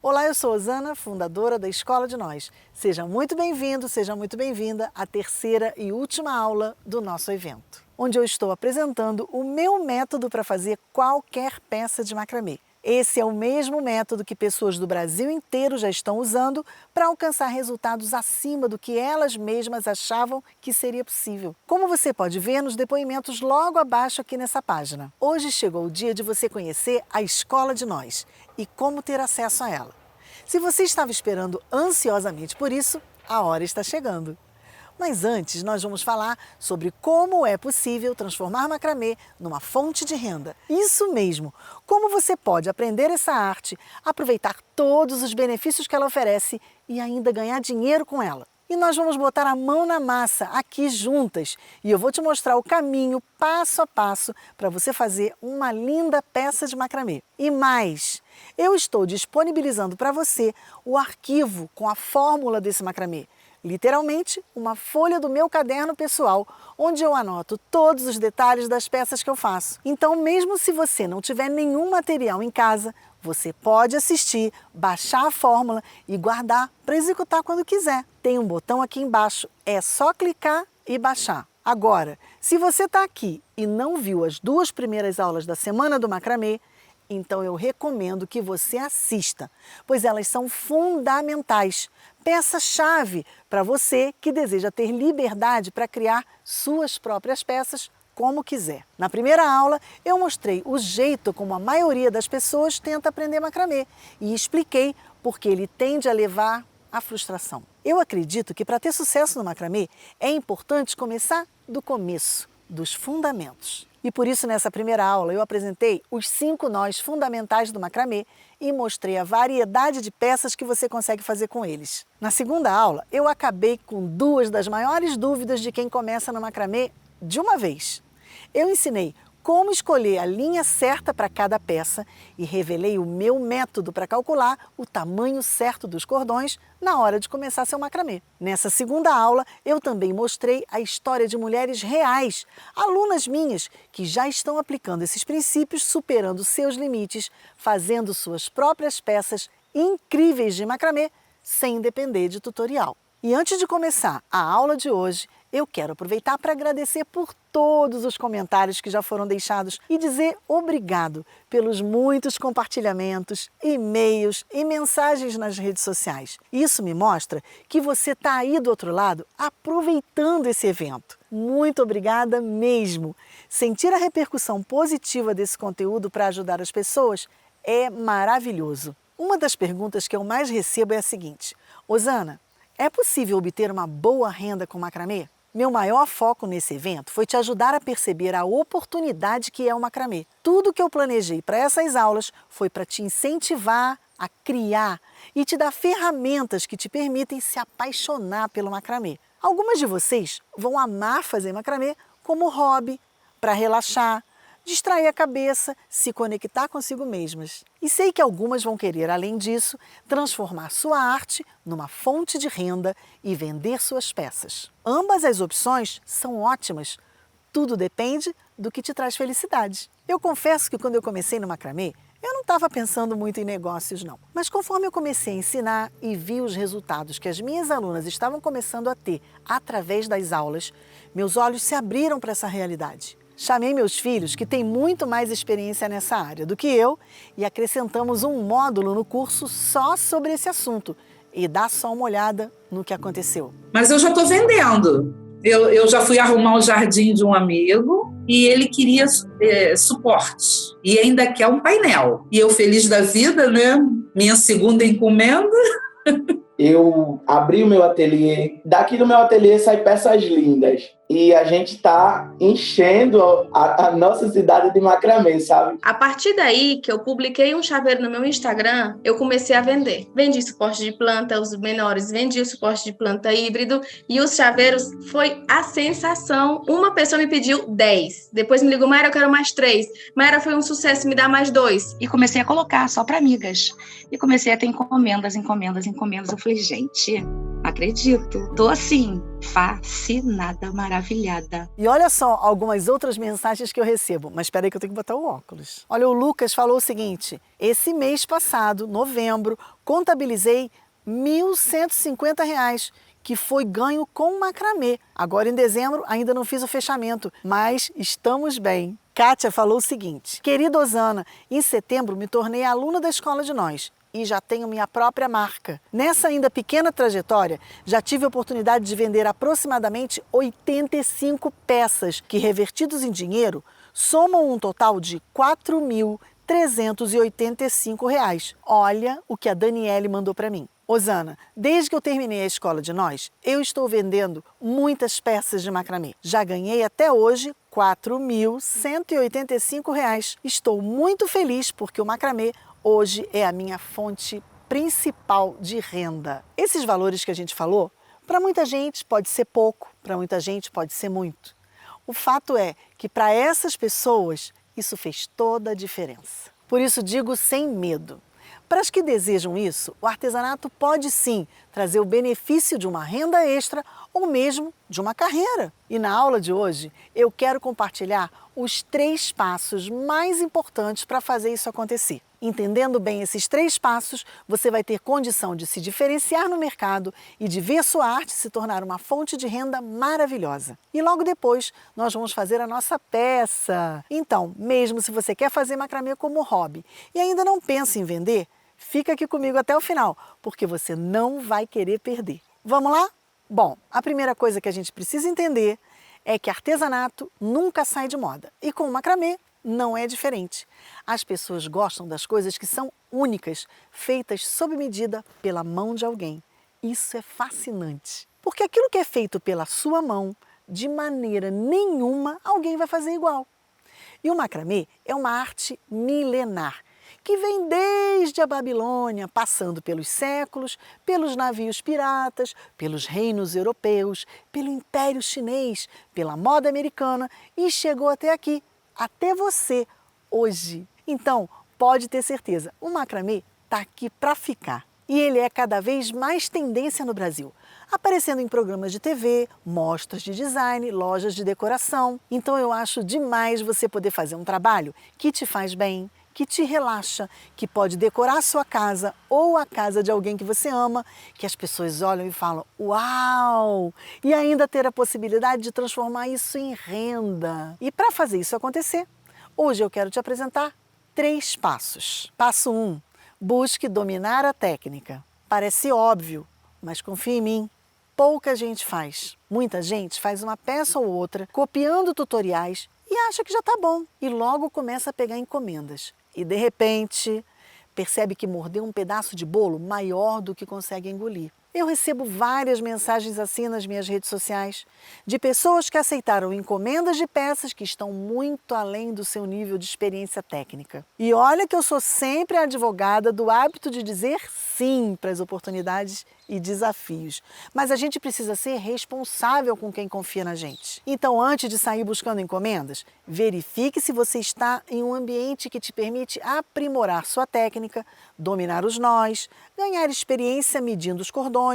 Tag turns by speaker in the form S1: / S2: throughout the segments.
S1: Olá, eu sou Osana, fundadora da Escola de Nós. Seja muito bem-vindo, seja muito bem-vinda à terceira e última aula do nosso evento, onde eu estou apresentando o meu método para fazer qualquer peça de macramê. Esse é o mesmo método que pessoas do Brasil inteiro já estão usando para alcançar resultados acima do que elas mesmas achavam que seria possível. Como você pode ver nos depoimentos logo abaixo aqui nessa página. Hoje chegou o dia de você conhecer a Escola de Nós e como ter acesso a ela. Se você estava esperando ansiosamente por isso, a hora está chegando. Mas antes, nós vamos falar sobre como é possível transformar macramê numa fonte de renda. Isso mesmo! Como você pode aprender essa arte, aproveitar todos os benefícios que ela oferece e ainda ganhar dinheiro com ela. E nós vamos botar a mão na massa aqui juntas e eu vou te mostrar o caminho passo a passo para você fazer uma linda peça de macramê. E mais, eu estou disponibilizando para você o arquivo com a fórmula desse macramê. Literalmente, uma folha do meu caderno pessoal, onde eu anoto todos os detalhes das peças que eu faço. Então, mesmo se você não tiver nenhum material em casa, você pode assistir, baixar a fórmula e guardar para executar quando quiser. Tem um botão aqui embaixo, é só clicar e baixar. Agora, se você está aqui e não viu as 2 primeiras aulas da Semana do Macramê, então eu recomendo que você assista, pois elas são fundamentais, peça-chave para você que deseja ter liberdade para criar suas próprias peças como quiser. Na primeira aula, eu mostrei o jeito como a maioria das pessoas tenta aprender macramê e expliquei por que ele tende a levar à frustração. Eu acredito que para ter sucesso no macramê é importante começar do começo, dos fundamentos. E por isso, nessa primeira aula, eu apresentei os 5 nós fundamentais do macramê e mostrei a variedade de peças que você consegue fazer com eles. Na segunda aula, eu acabei com 2 das maiores dúvidas de quem começa no macramê de uma vez. Eu ensinei como escolher a linha certa para cada peça e revelei o meu método para calcular o tamanho certo dos cordões na hora de começar seu macramê. Nessa segunda aula, eu também mostrei a história de mulheres reais, alunas minhas, que já estão aplicando esses princípios, superando seus limites, fazendo suas próprias peças incríveis de macramê sem depender de tutorial. E antes de começar a aula de hoje, eu quero aproveitar para agradecer por todos os comentários que já foram deixados e dizer obrigado pelos muitos compartilhamentos, e-mails e mensagens nas redes sociais. Isso me mostra que você está aí do outro lado aproveitando esse evento. Muito obrigada mesmo! Sentir a repercussão positiva desse conteúdo para ajudar as pessoas é maravilhoso. Uma das perguntas que eu mais recebo é a seguinte: Osana, é possível obter uma boa renda com macramê? Meu maior foco nesse evento foi te ajudar a perceber a oportunidade que é o macramê. Tudo que eu planejei para essas aulas foi para te incentivar a criar e te dar ferramentas que te permitem se apaixonar pelo macramê. Algumas de vocês vão amar fazer macramê como hobby, para relaxar, distrair a cabeça, se conectar consigo mesmas. E sei que algumas vão querer, além disso, transformar sua arte numa fonte de renda e vender suas peças. Ambas as opções são ótimas. Tudo depende do que te traz felicidade. Eu confesso que quando eu comecei no macramê, eu não estava pensando muito em negócios não. Mas conforme eu comecei a ensinar e vi os resultados que as minhas alunas estavam começando a ter através das aulas, meus olhos se abriram para essa realidade. Chamei meus filhos, que têm muito mais experiência nessa área do que eu, e acrescentamos um módulo no curso só sobre esse assunto. E dá só uma olhada no que aconteceu.
S2: Mas eu já estou vendendo. Eu já fui arrumar o jardim de um amigo e ele queria suporte. E ainda quer um painel. E eu feliz da vida, né? Minha segunda encomenda.
S3: Eu abri o meu ateliê. Daqui do meu ateliê saem peças lindas. E a gente está enchendo a nossa cidade de macramê, sabe?
S4: A partir daí que eu publiquei um chaveiro no meu Instagram, eu comecei a vender. Vendi suporte de planta, os menores, vendi o suporte de planta híbrido e os chaveiros foi a sensação. Uma pessoa me pediu 10. Depois me ligou, Mayra, eu quero mais 3. Mayra, foi um sucesso, me dá mais 2.
S5: E comecei a colocar só para amigas. E comecei a ter encomendas. Eu falei, gente, Acredito. Tô assim, fascinada, maravilhada.
S1: E olha só algumas outras mensagens que eu recebo. Mas espera aí que eu tenho que botar o óculos. Olha, o Lucas falou o seguinte: esse mês passado, novembro, contabilizei R$ 1.150, que foi ganho com macramê. Agora em dezembro ainda não fiz o fechamento, mas estamos bem. Kátia falou o seguinte: querida Osana, em setembro me tornei aluna da Escola de Nós e já tenho minha própria marca. Nessa ainda pequena trajetória, já tive a oportunidade de vender aproximadamente 85 peças, que revertidos em dinheiro, somam um total de R$ 4.385. Olha o que a Daniele mandou para mim. Osana, desde que eu terminei a Escola de Nós, eu estou vendendo muitas peças de macramê. Já ganhei até hoje R$ 4.185. Estou muito feliz porque o macramê hoje é a minha fonte principal de renda. Esses valores que a gente falou, para muita gente pode ser pouco, para muita gente pode ser muito. O fato é que para essas pessoas isso fez toda a diferença. Por isso digo sem medo. Para as que desejam isso, o artesanato pode sim trazer o benefício de uma renda extra ou mesmo de uma carreira. E na aula de hoje eu quero compartilhar os 3 passos mais importantes para fazer isso acontecer. Entendendo bem esses 3 passos, você vai ter condição de se diferenciar no mercado e de ver sua arte se tornar uma fonte de renda maravilhosa. E logo depois nós vamos fazer a nossa peça. Então, mesmo se você quer fazer macramê como hobby e ainda não pensa em vender, fica aqui comigo até o final, porque você não vai querer perder. Vamos lá? Bom, a primeira coisa que a gente precisa entender é que artesanato nunca sai de moda. E com o macramê não é diferente. As pessoas gostam das coisas que são únicas, feitas sob medida pela mão de alguém. Isso é fascinante. Porque aquilo que é feito pela sua mão, de maneira nenhuma alguém vai fazer igual. E o macramê é uma arte milenar, que vem desde a Babilônia, passando pelos séculos, pelos navios piratas, pelos reinos europeus, pelo Império Chinês, pela moda americana e chegou até aqui, até você, hoje. Então, pode ter certeza, o macramê está aqui para ficar. E ele é cada vez mais tendência no Brasil, aparecendo em programas de TV, mostras de design, lojas de decoração. Então eu acho demais você poder fazer um trabalho que te faz bem, que te relaxa, que pode decorar a sua casa ou a casa de alguém que você ama, que as pessoas olham e falam, uau! E ainda ter a possibilidade de transformar isso em renda. E para fazer isso acontecer, hoje eu quero te apresentar 3 passos. Passo 1, busque dominar a técnica. Parece óbvio, mas confia em mim, pouca gente faz. Muita gente faz uma peça ou outra, copiando tutoriais e acha que já está bom. E logo começa a pegar encomendas. E de repente, percebe que mordeu um pedaço de bolo maior do que consegue engolir. Eu recebo várias mensagens assim nas minhas redes sociais, de pessoas que aceitaram encomendas de peças que estão muito além do seu nível de experiência técnica. E olha que eu sou sempre a advogada do hábito de dizer sim para as oportunidades e desafios. Mas a gente precisa ser responsável com quem confia na gente. Então, antes de sair buscando encomendas, verifique se você está em um ambiente que te permite aprimorar sua técnica, dominar os nós, ganhar experiência medindo os cordões,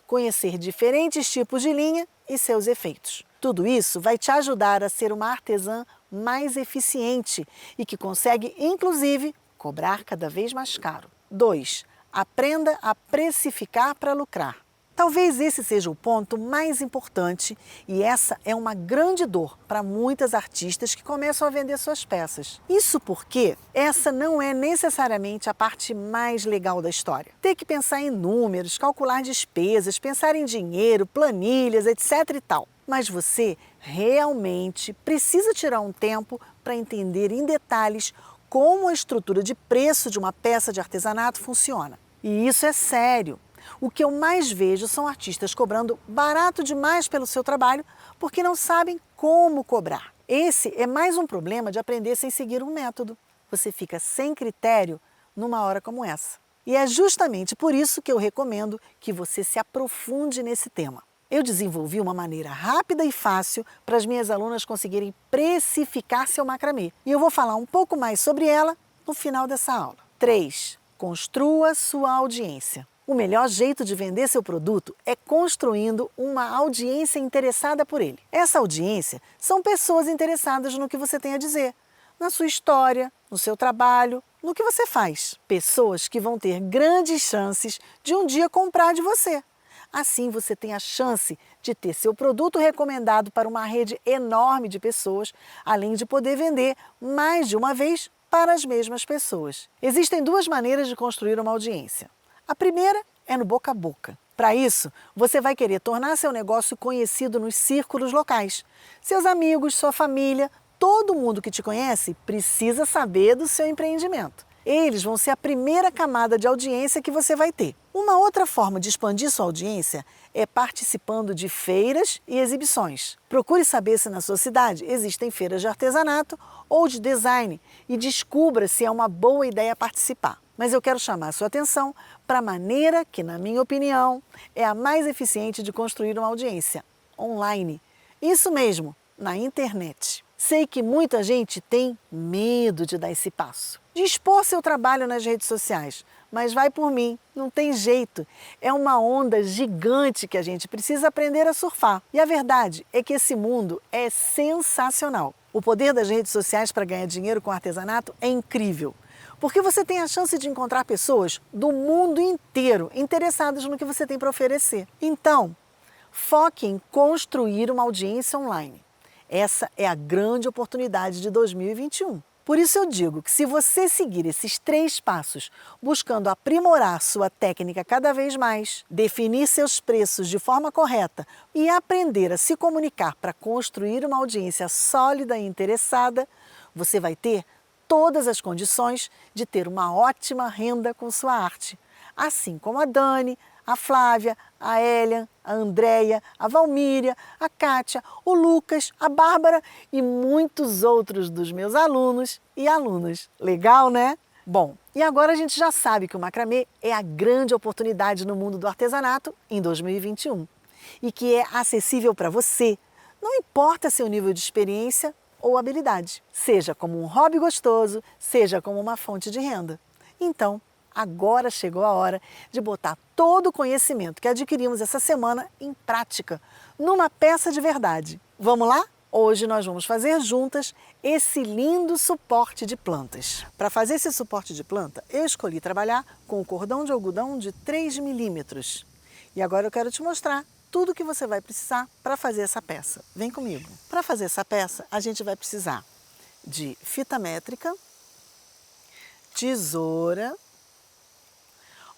S1: conhecer diferentes tipos de linha e seus efeitos. Tudo isso vai te ajudar a ser uma artesã mais eficiente e que consegue, inclusive, cobrar cada vez mais caro. 2. Aprenda a precificar para lucrar. Talvez esse seja o ponto mais importante e essa é uma grande dor para muitas artistas que começam a vender suas peças. Isso porque essa não é necessariamente a parte mais legal da história. Ter que pensar em números, calcular despesas, pensar em dinheiro, planilhas, etc e tal. Mas você realmente precisa tirar um tempo para entender em detalhes como a estrutura de preço de uma peça de artesanato funciona. E isso é sério. O que eu mais vejo são artistas cobrando barato demais pelo seu trabalho porque não sabem como cobrar. Esse é mais um problema de aprender sem seguir um método. Você fica sem critério numa hora como essa. E é justamente por isso que eu recomendo que você se aprofunde nesse tema. Eu desenvolvi uma maneira rápida e fácil para as minhas alunas conseguirem precificar seu macramê. E eu vou falar um pouco mais sobre ela no final dessa aula. 3. Construa sua audiência. O melhor jeito de vender seu produto é construindo uma audiência interessada por ele. Essa audiência são pessoas interessadas no que você tem a dizer, na sua história, no seu trabalho, no que você faz. Pessoas que vão ter grandes chances de um dia comprar de você. Assim você tem a chance de ter seu produto recomendado para uma rede enorme de pessoas, além de poder vender mais de uma vez para as mesmas pessoas. Existem duas maneiras de construir uma audiência. A primeira é no boca a boca. Para isso, você vai querer tornar seu negócio conhecido nos círculos locais. Seus amigos, sua família, todo mundo que te conhece precisa saber do seu empreendimento. Eles vão ser a primeira camada de audiência que você vai ter. Uma outra forma de expandir sua audiência é participando de feiras e exibições. Procure saber se na sua cidade existem feiras de artesanato ou de design e descubra se é uma boa ideia participar. Mas eu quero chamar a sua atenção para a maneira que, na minha opinião, é a mais eficiente de construir uma audiência: online. Isso mesmo, na internet. Sei que muita gente tem medo de dar esse passo, de expor seu trabalho nas redes sociais, mas vai por mim, não tem jeito. É uma onda gigante que a gente precisa aprender a surfar. E a verdade é que esse mundo é sensacional. O poder das redes sociais para ganhar dinheiro com artesanato é incrível, porque você tem a chance de encontrar pessoas do mundo inteiro interessadas no que você tem para oferecer. Então, foque em construir uma audiência online. Essa é a grande oportunidade de 2021. Por isso eu digo que se você seguir esses 3 passos, buscando aprimorar sua técnica cada vez mais, definir seus preços de forma correta e aprender a se comunicar para construir uma audiência sólida e interessada, você vai ter todas as condições de ter uma ótima renda com sua arte. Assim como a Dani, a Flávia, a Elian, a Andréia, a Valmíria, a Kátia, o Lucas, a Bárbara e muitos outros dos meus alunos e alunas. Legal, né? Bom, e agora a gente já sabe que o macramê é a grande oportunidade no mundo do artesanato em 2021 e que é acessível para você, não importa seu nível de experiência ou habilidade, seja como um hobby gostoso, seja como uma fonte de renda. Então, agora chegou a hora de botar todo o conhecimento que adquirimos essa semana em prática, numa peça de verdade. Vamos lá? Hoje nós vamos fazer juntas esse lindo suporte de plantas. Para fazer esse suporte de planta, eu escolhi trabalhar com o cordão de algodão de 3 milímetros. E agora eu quero te mostrar tudo que você vai precisar para fazer essa peça. Vem comigo. Para fazer essa peça, a gente vai precisar de fita métrica, tesoura,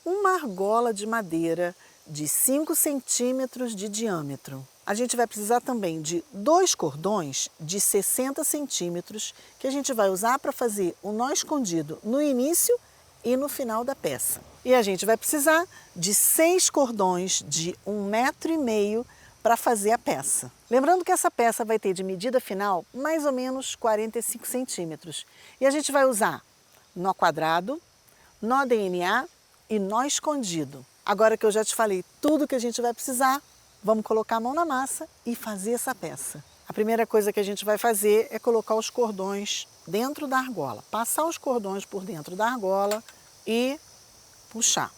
S1: uma argola de madeira de 5 centímetros de diâmetro. A gente vai precisar também de 2 cordões de 60 centímetros que a gente vai usar para fazer o nó escondido no início e no final da peça. E a gente vai precisar de 6 cordões de 1,5 m para fazer a peça. Lembrando que essa peça vai ter de medida final mais ou menos 45 centímetros. E a gente vai usar nó quadrado, nó DNA e nó escondido. Agora que eu já te falei tudo que a gente vai precisar, vamos colocar a mão na massa e fazer essa peça. A primeira coisa que a gente vai fazer é colocar os cordões dentro da argola. Passar os cordões por dentro da argola e puxar.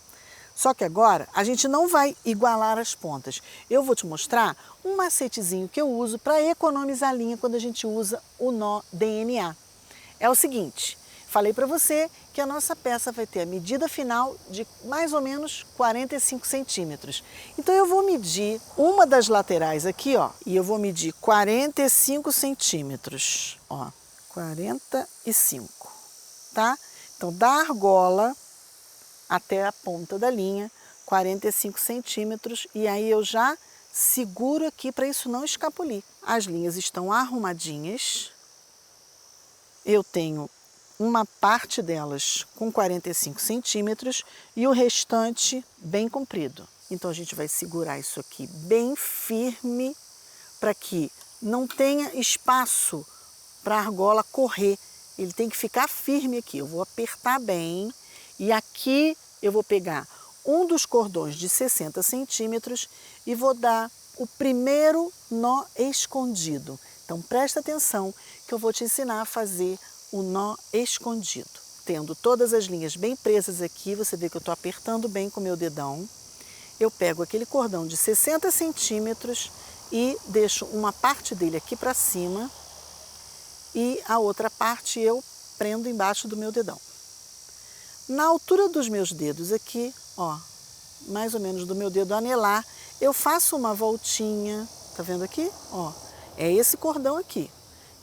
S1: Só que agora a gente não vai igualar as pontas. Eu vou te mostrar um macetezinho que eu uso para economizar linha quando a gente usa o nó DNA. É o seguinte, falei para você que a nossa peça vai ter a medida final de mais ou menos 45 centímetros. Então eu vou medir uma das laterais aqui, ó, e eu vou medir 45 centímetros, ó, 45, tá? Então da argola até a ponta da linha, 45 centímetros, e aí eu já seguro aqui para isso não escapulir. As linhas estão arrumadinhas, eu tenho uma parte delas com 45 centímetros e o restante bem comprido. Então a gente vai segurar isso aqui bem firme para que não tenha espaço para a argola correr. Ele tem que ficar firme aqui. Eu vou apertar bem e aqui eu vou pegar um dos cordões de 60 centímetros e vou dar o primeiro nó escondido. Então presta atenção que eu vou te ensinar a fazer o nó escondido. tendo todas as linhas bem presas aqui, você vê que eu estou apertando bem com o meu dedão. Eu pego aquele cordão de 60 centímetros e deixo uma parte dele aqui para cima e a outra parte eu prendo embaixo do meu dedão. Na altura dos meus dedos aqui, ó, mais ou menos do meu dedo anelar, eu faço uma voltinha, tá vendo aqui? Ó, é esse cordão aqui.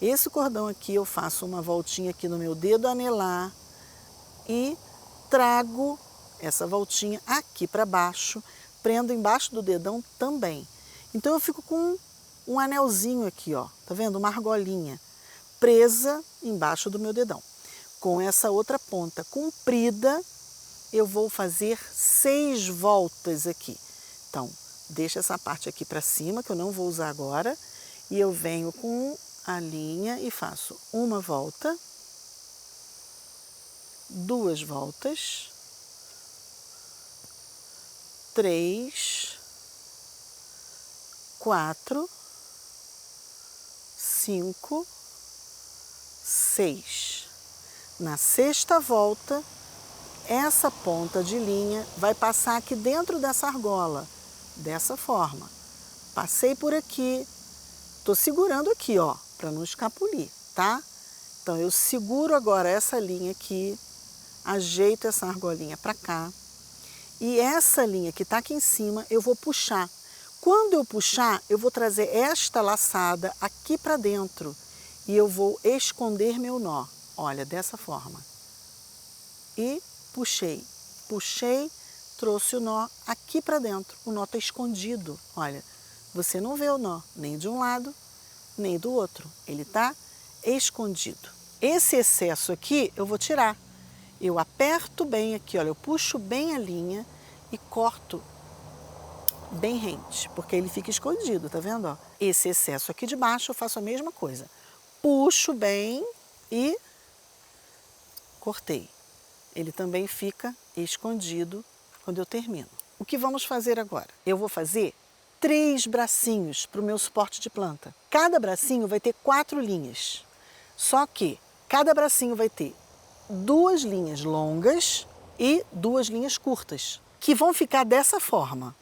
S1: Esse cordão aqui eu faço uma voltinha aqui no meu dedo anelar e trago essa voltinha aqui para baixo, prendo embaixo do dedão também. Então eu fico com um anelzinho aqui, ó, tá vendo? Uma argolinha presa embaixo do meu dedão. Com essa outra ponta comprida, eu vou fazer 6 voltas aqui. Então, deixa essa parte aqui para cima, que eu não vou usar agora, e eu venho com a linha e faço uma volta, 2 voltas, 3, 4, 5, 6. Na 6ª volta, essa ponta de linha vai passar aqui dentro dessa argola, dessa forma. Passei por aqui, tô segurando aqui, ó, para não escapulir, tá? Então eu seguro agora essa linha aqui, ajeito essa argolinha para cá e essa linha que tá aqui em cima eu vou puxar. Quando eu puxar, eu vou trazer esta laçada aqui para dentro e eu vou esconder meu nó. Olha, dessa forma. E puxei, puxei, trouxe o nó aqui para dentro. O nó está escondido. Olha, você não vê o nó nem de um lado, nem do outro. Ele está escondido. Esse excesso aqui eu vou tirar. Eu aperto bem aqui, olha, eu puxo bem a linha e corto bem rente, porque ele fica escondido, tá vendo? Ó? Esse excesso aqui de baixo eu faço a mesma coisa. Puxo bem e cortei. Ele também fica escondido quando eu termino. O que vamos fazer agora? Eu vou fazer 3 bracinhos para o meu suporte de planta. Cada bracinho vai ter 4 linhas. Só que cada bracinho vai ter 2 linhas longas e 2 linhas curtas, que vão ficar dessa forma.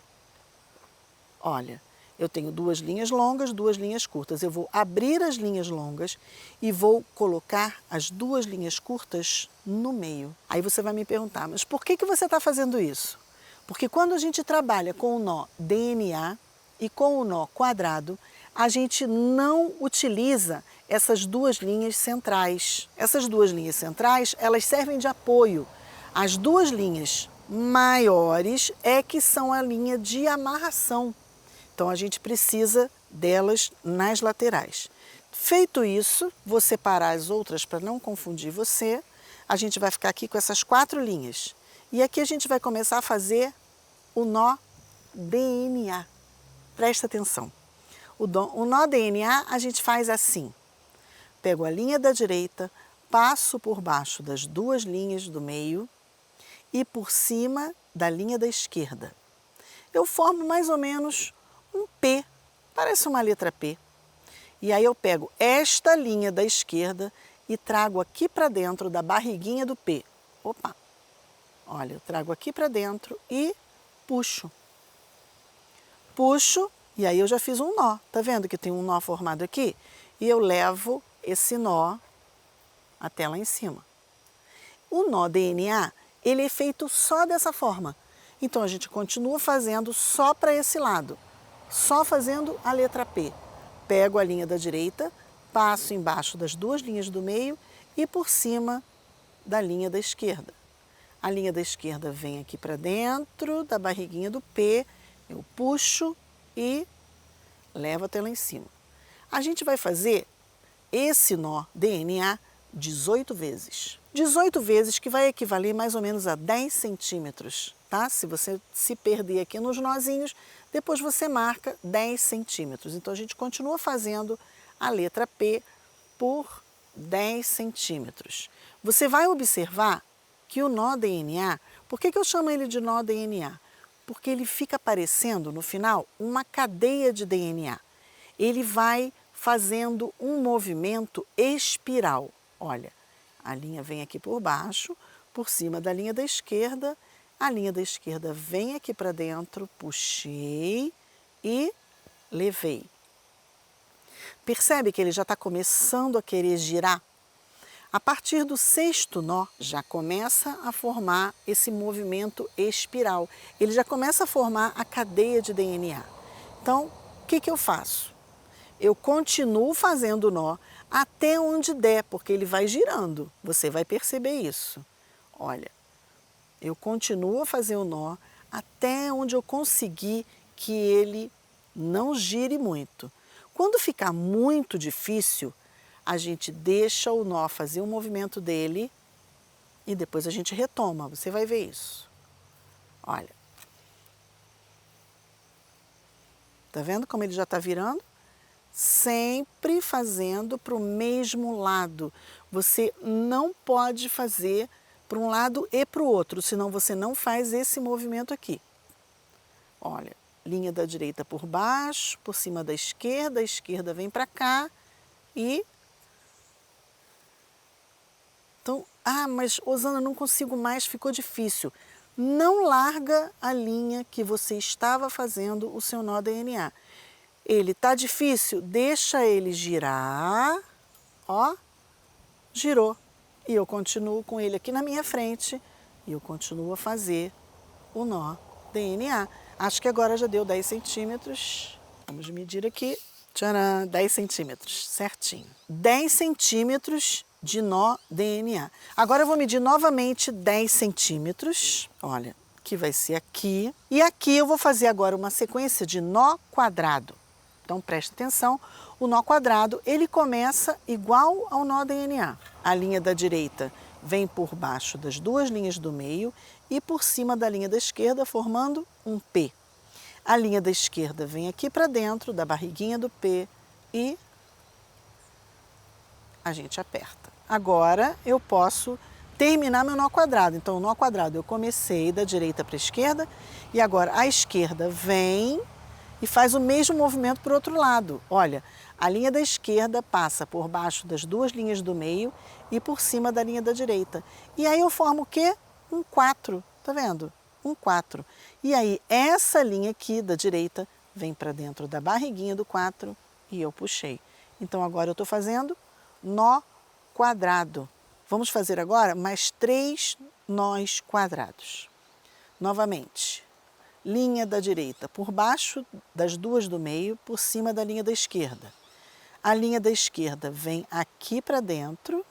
S1: Olha, eu tenho 2 linhas longas, 2 linhas curtas. Eu vou abrir as linhas longas e vou colocar as 2 linhas curtas no meio. Aí você vai me perguntar, mas por que você está fazendo isso? Porque quando a gente trabalha com o nó DNA e com o nó quadrado, a gente não utiliza essas 2 linhas centrais. Essas 2 linhas centrais, elas servem de apoio. As 2 linhas maiores é que são a linha de amarração. Então a gente precisa delas nas laterais. Feito isso, vou separar as outras para não confundir você. A gente vai ficar aqui com essas 4 linhas. E aqui a gente vai começar a fazer o nó DNA. Presta atenção. O nó DNA a gente faz assim. Pego a linha da direita, passo por baixo das 2 linhas do meio e por cima da linha da esquerda. Eu formo mais ou menos um P, parece uma letra P. E aí eu pego esta linha da esquerda e trago aqui para dentro da barriguinha do P. Opa! Olha, eu trago aqui para dentro e puxo. Puxo e aí eu já fiz um nó. Tá vendo que tem um nó formado aqui? E eu levo esse nó até lá em cima. O nó DNA, ele é feito só dessa forma. Então a gente continua fazendo só para esse lado. Só fazendo a letra P. Pego a linha da direita, passo embaixo das 2 linhas do meio e por cima da linha da esquerda. A linha da esquerda vem aqui para dentro da barriguinha do P, eu puxo e levo até lá em cima. A gente vai fazer esse nó DNA 18 vezes. 18 vezes que vai equivaler mais ou menos a 10 centímetros, tá? Se você se perder aqui nos nozinhos, depois você marca 10 centímetros. Então a gente continua fazendo a letra P por 10 centímetros. Você vai observar que o nó DNA, por que eu chamo ele de nó DNA? Porque ele fica parecendo, no final, uma cadeia de DNA. Ele vai fazendo um movimento espiral. Olha, A linha vem aqui por baixo, por cima da linha da esquerda. A linha da esquerda vem aqui para dentro, puxei e levei. Percebe que ele já está começando a querer girar? A partir do 6º nó, já começa a formar esse movimento espiral. Ele já começa a formar a cadeia de DNA. Então, o que eu faço? Eu continuo fazendo o nó até onde der, porque ele vai girando. Você vai perceber isso. Olha, eu continuo a fazer o nó até onde eu conseguir que ele não gire muito. Quando ficar muito difícil, a gente deixa o nó fazer o movimento dele e depois a gente retoma. Você vai ver isso. Olha. Tá vendo como ele já está virando? Sempre fazendo para o mesmo lado. Você não pode fazer para um lado e para o outro, senão você não faz esse movimento aqui. Olha, linha da direita por baixo, por cima da esquerda, a esquerda vem para cá e... Então, mas Osana, não consigo mais, ficou difícil. Não larga a linha que você estava fazendo o seu nó DNA. Ele está difícil, deixa ele girar, ó, girou. E eu continuo com ele aqui na minha frente e eu continuo a fazer o nó DNA. Acho que agora já deu 10 centímetros. Vamos medir aqui. Tcharam, 10 centímetros, certinho. 10 centímetros de nó DNA. Agora eu vou medir novamente 10 centímetros. Olha, que vai ser aqui. E aqui eu vou fazer agora uma sequência de nó quadrado. Então presta atenção, o nó quadrado ele começa igual ao nó DNA. A linha da direita vem por baixo das duas linhas do meio e por cima da linha da esquerda formando um P. A linha da esquerda vem aqui para dentro da barriguinha do P e a gente aperta. Agora eu posso terminar meu nó quadrado. Então o nó quadrado eu comecei da direita para a esquerda e agora a esquerda vem e faz o mesmo movimento para o outro lado. Olha, a linha da esquerda passa por baixo das duas linhas do meio e por cima da linha da direita. E aí eu formo o quê? Um 4, tá vendo? Um 4. E aí essa linha aqui da direita vem para dentro da barriguinha do 4 e eu puxei. Então agora eu estou fazendo nó quadrado. Vamos fazer agora mais 3 nós quadrados. Novamente. Linha da direita por baixo das duas do meio, por cima da linha da esquerda. A linha da esquerda vem aqui para dentro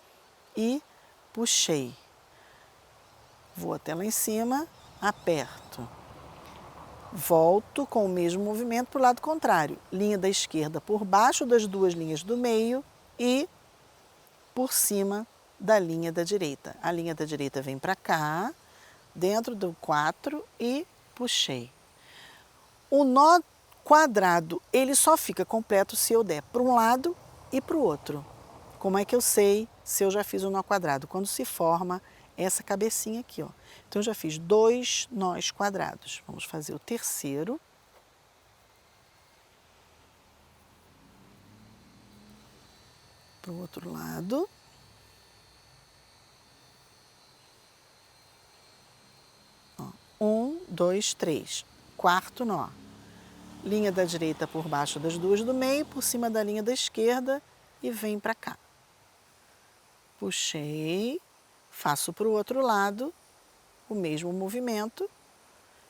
S1: e puxei. Vou até lá em cima, aperto. Volto com o mesmo movimento para o lado contrário. Linha da esquerda por baixo das duas linhas do meio e por cima da linha da direita. A linha da direita vem para cá, dentro do 4 e puxei. O nó quadrado, ele só fica completo se eu der para um lado e para o outro. Como é que eu sei se eu já fiz o nó quadrado? Quando se forma essa cabecinha aqui, ó. Então eu já fiz 2 nós quadrados. Vamos fazer o terceiro. Para o outro lado. Ó, 1, 2, 3. Quarto nó. Linha da direita por baixo das duas do meio, por cima da linha da esquerda e vem para cá. Puxei, faço para o outro lado o mesmo movimento.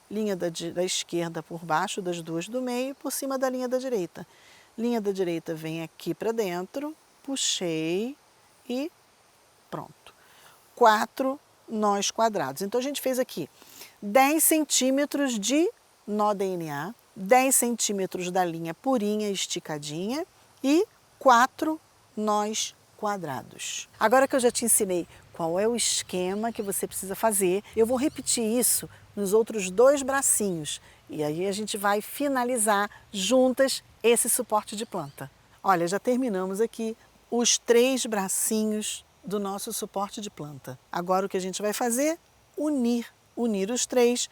S1: Linha da esquerda por baixo das duas do meio, por cima da linha da direita. Linha da direita vem aqui para dentro, puxei e pronto. 4 nós quadrados. Então a gente fez aqui 10 centímetros de nó DNA, 10 centímetros da linha purinha esticadinha e 4 nós quadrados. Agora que eu já te ensinei qual é o esquema que você precisa fazer, eu vou repetir isso nos outros 2 bracinhos e aí a gente vai finalizar juntas esse suporte de planta. Olha, já terminamos aqui os 3 bracinhos do nosso suporte de planta. Agora o que a gente vai fazer? Unir os 3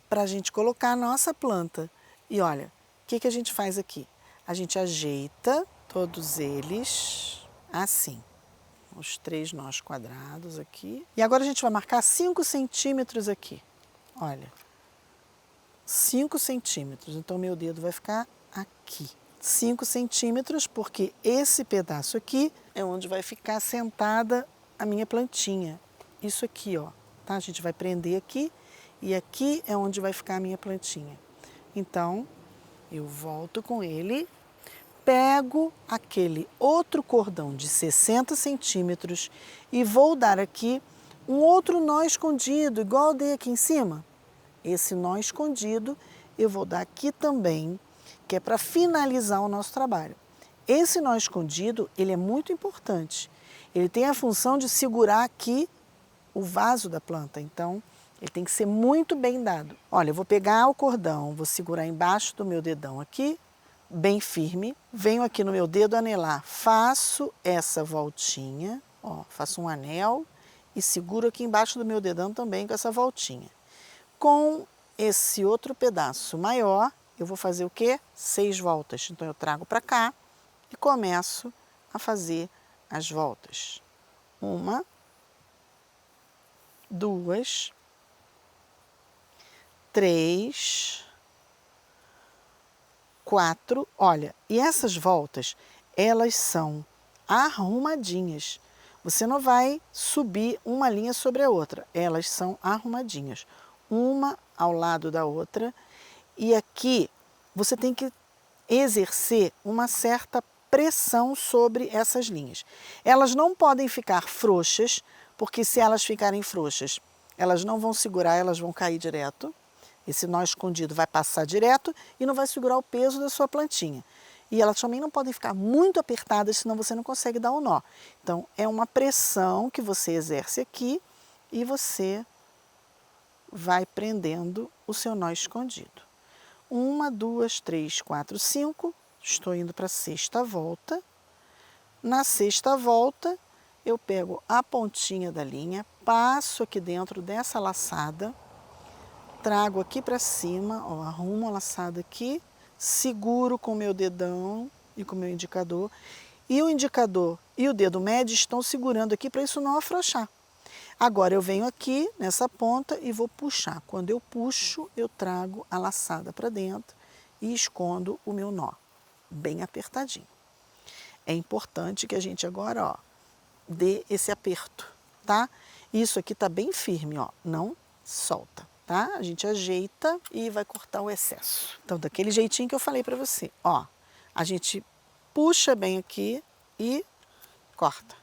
S1: para a gente colocar a nossa planta. E olha, o que a gente faz aqui? A gente ajeita todos eles assim. os 3 nós quadrados aqui. E agora a gente vai marcar 5 centímetros aqui. Olha, 5 centímetros. Então, meu dedo vai ficar aqui. 5 centímetros, porque esse pedaço aqui é onde vai ficar sentada a minha plantinha. Isso aqui, ó, tá? A gente vai prender aqui e aqui é onde vai ficar a minha plantinha. Então, eu volto com ele, pego aquele outro cordão de 60 centímetros e vou dar aqui um outro nó escondido, igual eu dei aqui em cima. Esse nó escondido eu vou dar aqui também, que é para finalizar o nosso trabalho. Esse nó escondido, ele é muito importante. Ele tem a função de segurar aqui o vaso da planta, então ele tem que ser muito bem dado. Olha, eu vou pegar o cordão, vou segurar embaixo do meu dedão aqui, bem firme, venho aqui no meu dedo anelar, faço essa voltinha, ó, faço um anel e seguro aqui embaixo do meu dedão também com essa voltinha. Com esse outro pedaço maior, eu vou fazer o quê? 6 voltas. Então eu trago para cá e começo a fazer as voltas. 1, 2, 3, 4. Olha, e essas voltas, elas são arrumadinhas. Você não vai subir uma linha sobre a outra, elas são arrumadinhas. Uma ao lado da outra. E aqui você tem que exercer uma certa pressão sobre essas linhas. Elas não podem ficar frouxas, porque se elas ficarem frouxas, elas não vão segurar, elas vão cair direto. Esse nó escondido vai passar direto e não vai segurar o peso da sua plantinha. E elas também não podem ficar muito apertadas, senão você não consegue dar o nó. Então, é uma pressão que você exerce aqui e você vai prendendo o seu nó escondido. 1, 2, 3, 4, 5. Estou indo para a 6ª volta. Na 6ª volta, eu pego a pontinha da linha, passo aqui dentro dessa laçada, trago aqui para cima, ó, arrumo a laçada aqui, seguro com o meu dedão e com o meu indicador. E o indicador e o dedo médio estão segurando aqui para isso não afrouxar. Agora eu venho aqui nessa ponta e vou puxar. Quando eu puxo, eu trago a laçada para dentro e escondo o meu nó, bem apertadinho. É importante que a gente agora, ó, dê esse aperto, tá? Isso aqui tá bem firme, ó, não solta, tá? A gente ajeita e vai cortar o excesso. Então, daquele jeitinho que eu falei para você, ó, a gente puxa bem aqui e corta.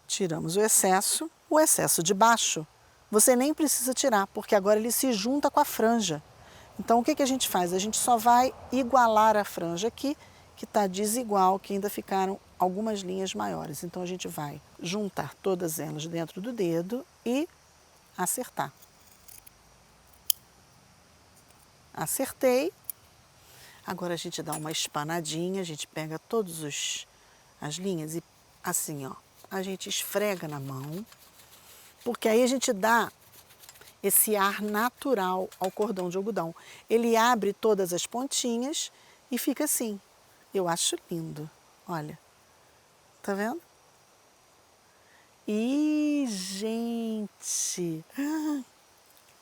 S1: Tiramos o excesso de baixo você nem precisa tirar, porque agora ele se junta com a franja. Então o que a gente faz? A gente só vai igualar a franja aqui, que está desigual, que ainda ficaram algumas linhas maiores. Então a gente vai juntar todas elas dentro do dedo e acertar. Acertei. Agora a gente dá uma espanadinha, a gente pega todas as linhas e assim, ó, a gente esfrega na mão, porque aí a gente dá esse ar natural ao cordão de algodão. Ele abre todas as pontinhas e fica assim. Eu acho lindo, olha, tá vendo? E, gente,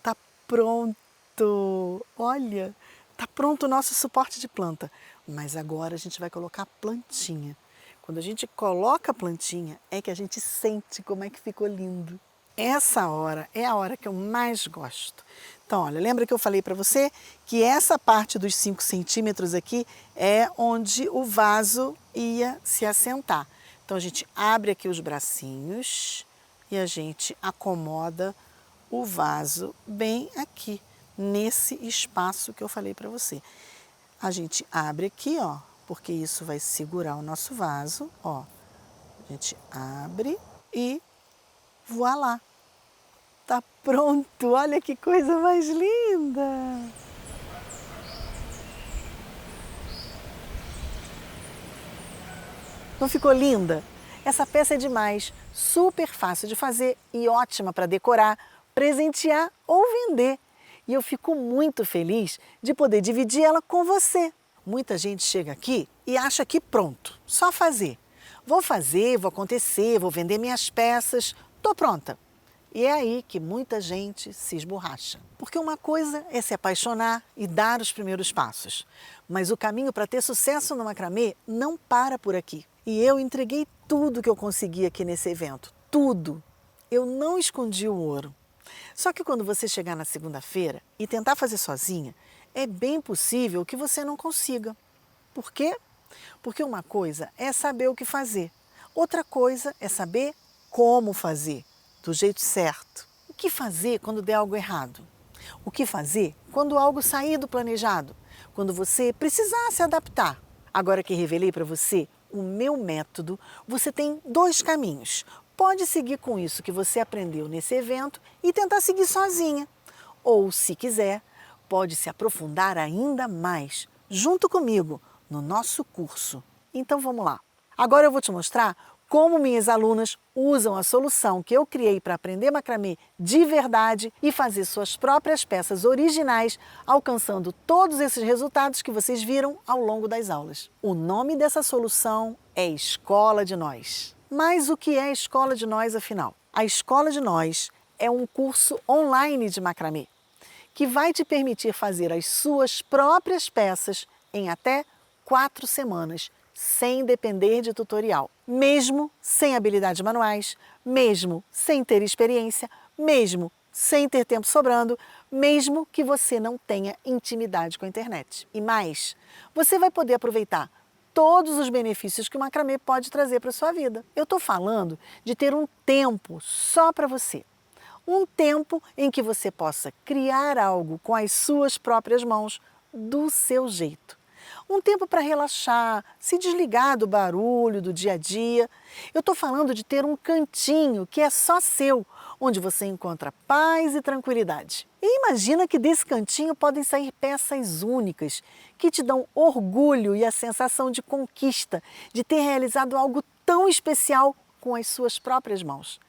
S1: tá pronto, olha, tá pronto o nosso suporte de planta. Mas agora a gente vai colocar a plantinha. Quando a gente coloca a plantinha, é que a gente sente como é que ficou lindo. Essa hora é a hora que eu mais gosto. Então, olha, lembra que eu falei para você que essa parte dos 5 centímetros aqui é onde o vaso ia se assentar. Então, a gente abre aqui os bracinhos e a gente acomoda o vaso bem aqui, nesse espaço que eu falei para você. A gente abre aqui, ó, porque isso vai segurar o nosso vaso, ó. A gente abre e voilá! Tá pronto! Olha que coisa mais linda! Não ficou linda? Essa peça é demais, super fácil de fazer e ótima para decorar, presentear ou vender. E eu fico muito feliz de poder dividir ela com você. Muita gente chega aqui e acha que pronto, só fazer. Vou fazer, vou acontecer, vou vender minhas peças, tô pronta. E é aí que muita gente se esborracha. Porque uma coisa é se apaixonar e dar os primeiros passos. Mas o caminho para ter sucesso no macramê não para por aqui. E eu entreguei tudo que eu consegui aqui nesse evento. Tudo. Eu não escondi o ouro. Só que quando você chegar na segunda-feira e tentar fazer sozinha, é bem possível que você não consiga. Por quê? Porque uma coisa é saber o que fazer. Outra coisa é saber como fazer. Do jeito certo. O que fazer quando der algo errado? O que fazer quando algo sair do planejado? Quando você precisar se adaptar? Agora que revelei para você o meu método, você tem 2 caminhos. Pode seguir com isso que você aprendeu nesse evento e tentar seguir sozinha. Ou, se quiser, pode se aprofundar ainda mais, junto comigo, no nosso curso. Então vamos lá. Agora eu vou te mostrar como minhas alunas usam a solução que eu criei para aprender macramê de verdade e fazer suas próprias peças originais, alcançando todos esses resultados que vocês viram ao longo das aulas. O nome dessa solução é Escola de Nós. Mas o que é a Escola de Nós, afinal? A Escola de Nós é um curso online de macramê que vai te permitir fazer as suas próprias peças em até 4 semanas, sem depender de tutorial, mesmo sem habilidades manuais, mesmo sem ter experiência, mesmo sem ter tempo sobrando, mesmo que você não tenha intimidade com a internet. E mais, você vai poder aproveitar todos os benefícios que o macramê pode trazer para a sua vida. Eu estou falando de ter um tempo só para você. Um tempo em que você possa criar algo com as suas próprias mãos, do seu jeito. Um tempo para relaxar, se desligar do barulho do dia a dia. Eu estou falando de ter um cantinho que é só seu, onde você encontra paz e tranquilidade. E imagina que desse cantinho podem sair peças únicas, que te dão orgulho e a sensação de conquista, de ter realizado algo tão especial com as suas próprias mãos.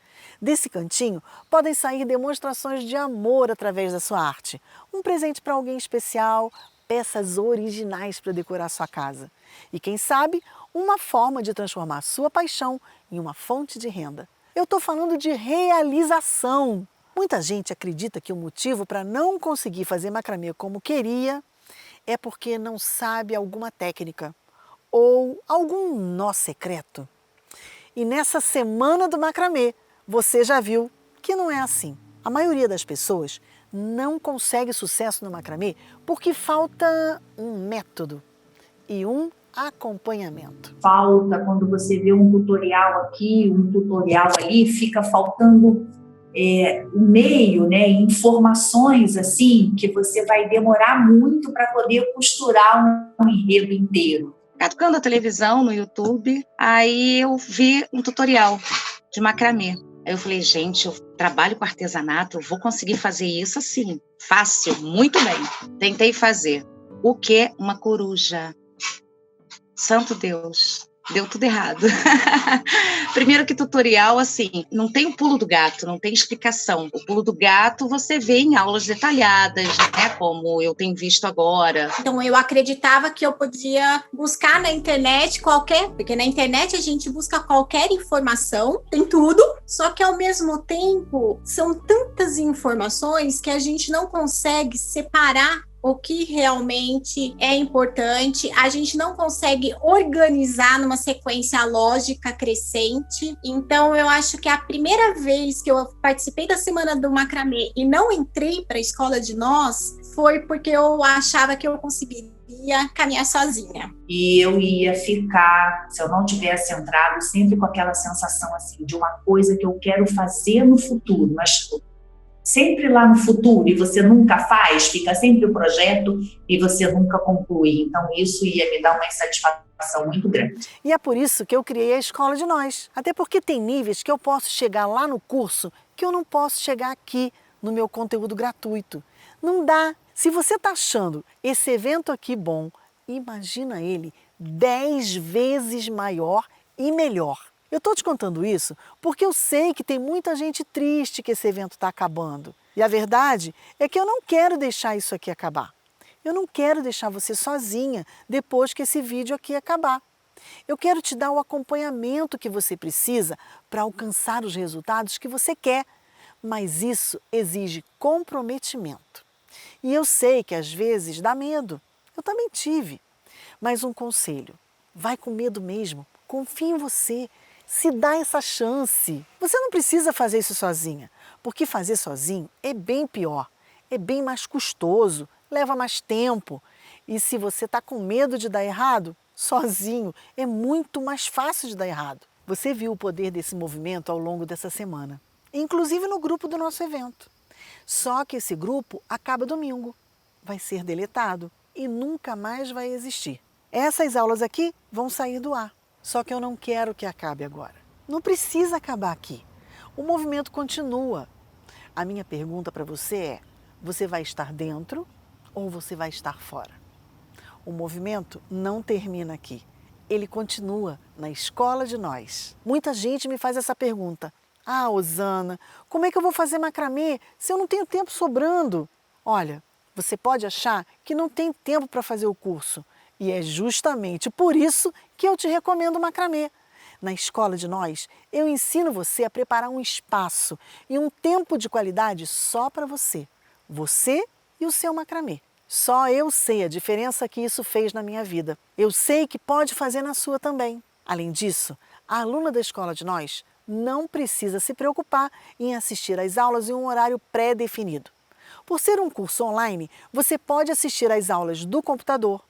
S1: Desse cantinho podem sair demonstrações de amor através da sua arte, um presente para alguém especial, peças originais para decorar sua casa. E quem sabe, uma forma de transformar sua paixão em uma fonte de renda. Eu estou falando de realização. Muita gente acredita que o motivo para não conseguir fazer macramê como queria é porque não sabe alguma técnica ou algum nó secreto. E nessa semana do macramê, você já viu que não é assim. A maioria das pessoas não consegue sucesso no macramê porque falta um método e um acompanhamento.
S6: Falta, quando você vê um tutorial aqui, um tutorial ali, fica faltando o meio, né? Informações assim que você vai demorar muito para poder costurar um enredo inteiro.
S5: Tocando a televisão no YouTube, aí eu vi um tutorial de macramê. Aí eu falei, gente, eu trabalho com artesanato, eu vou conseguir fazer isso assim, fácil, muito bem. Tentei fazer. O que? Uma coruja. Santo Deus, deu tudo errado. Primeiro que tutorial, assim, não tem o pulo do gato, não tem explicação. O pulo do gato você vê em aulas detalhadas, né, como eu tenho visto agora.
S7: Então eu acreditava que eu podia buscar na internet porque na internet a gente busca qualquer informação, tem tudo, só que ao mesmo tempo são tantas informações que a gente não consegue separar o que realmente é importante, a gente não consegue organizar numa sequência lógica crescente. Então, eu acho que a primeira vez que eu participei da Semana do Macramê e não entrei para a Escola de Nós foi porque eu achava que eu conseguiria caminhar sozinha.
S6: E eu ia ficar, se eu não tivesse entrado, sempre com aquela sensação assim, de uma coisa que eu quero fazer no futuro, mas sempre lá no futuro, e você nunca faz, fica sempre o projeto e você nunca conclui. Então isso ia me dar uma insatisfação muito grande.
S1: E é por isso que eu criei a Escola de Nós. Até porque tem níveis que eu posso chegar lá no curso que eu não posso chegar aqui no meu conteúdo gratuito. Não dá. Se você está achando esse evento aqui bom, imagina ele 10 vezes maior e melhor. Eu estou te contando isso porque eu sei que tem muita gente triste que esse evento está acabando. E a verdade é que eu não quero deixar isso aqui acabar. Eu não quero deixar você sozinha depois que esse vídeo aqui acabar. Eu quero te dar o acompanhamento que você precisa para alcançar os resultados que você quer, mas isso exige comprometimento. E eu sei que às vezes dá medo, eu também tive. Mas um conselho, vai com medo mesmo, confia em você, se dá essa chance. Você não precisa fazer isso sozinha, porque fazer sozinho é bem pior, é bem mais custoso, leva mais tempo. E se você está com medo de dar errado, sozinho é muito mais fácil de dar errado. Você viu o poder desse movimento ao longo dessa semana, inclusive no grupo do nosso evento. Só que esse grupo acaba domingo, vai ser deletado e nunca mais vai existir. Essas aulas aqui vão sair do ar, só que eu não quero que acabe agora. Não precisa acabar aqui. O movimento continua. A minha pergunta para você é: você vai estar dentro ou você vai estar fora? O movimento não termina aqui. Ele continua na Escola de Nós. Muita gente me faz essa pergunta. Ah, Osana, como é que eu vou fazer macramê se eu não tenho tempo sobrando? Olha, você pode achar que não tem tempo para fazer o curso. E é justamente por isso que eu te recomendo o macramê. Na Escola de Nós, eu ensino você a preparar um espaço e um tempo de qualidade só para você. Você e o seu macramê. Só eu sei a diferença que isso fez na minha vida. Eu sei que pode fazer na sua também. Além disso, a aluna da Escola de Nós não precisa se preocupar em assistir às aulas em um horário pré-definido. Por ser um curso online, você pode assistir às aulas do computador,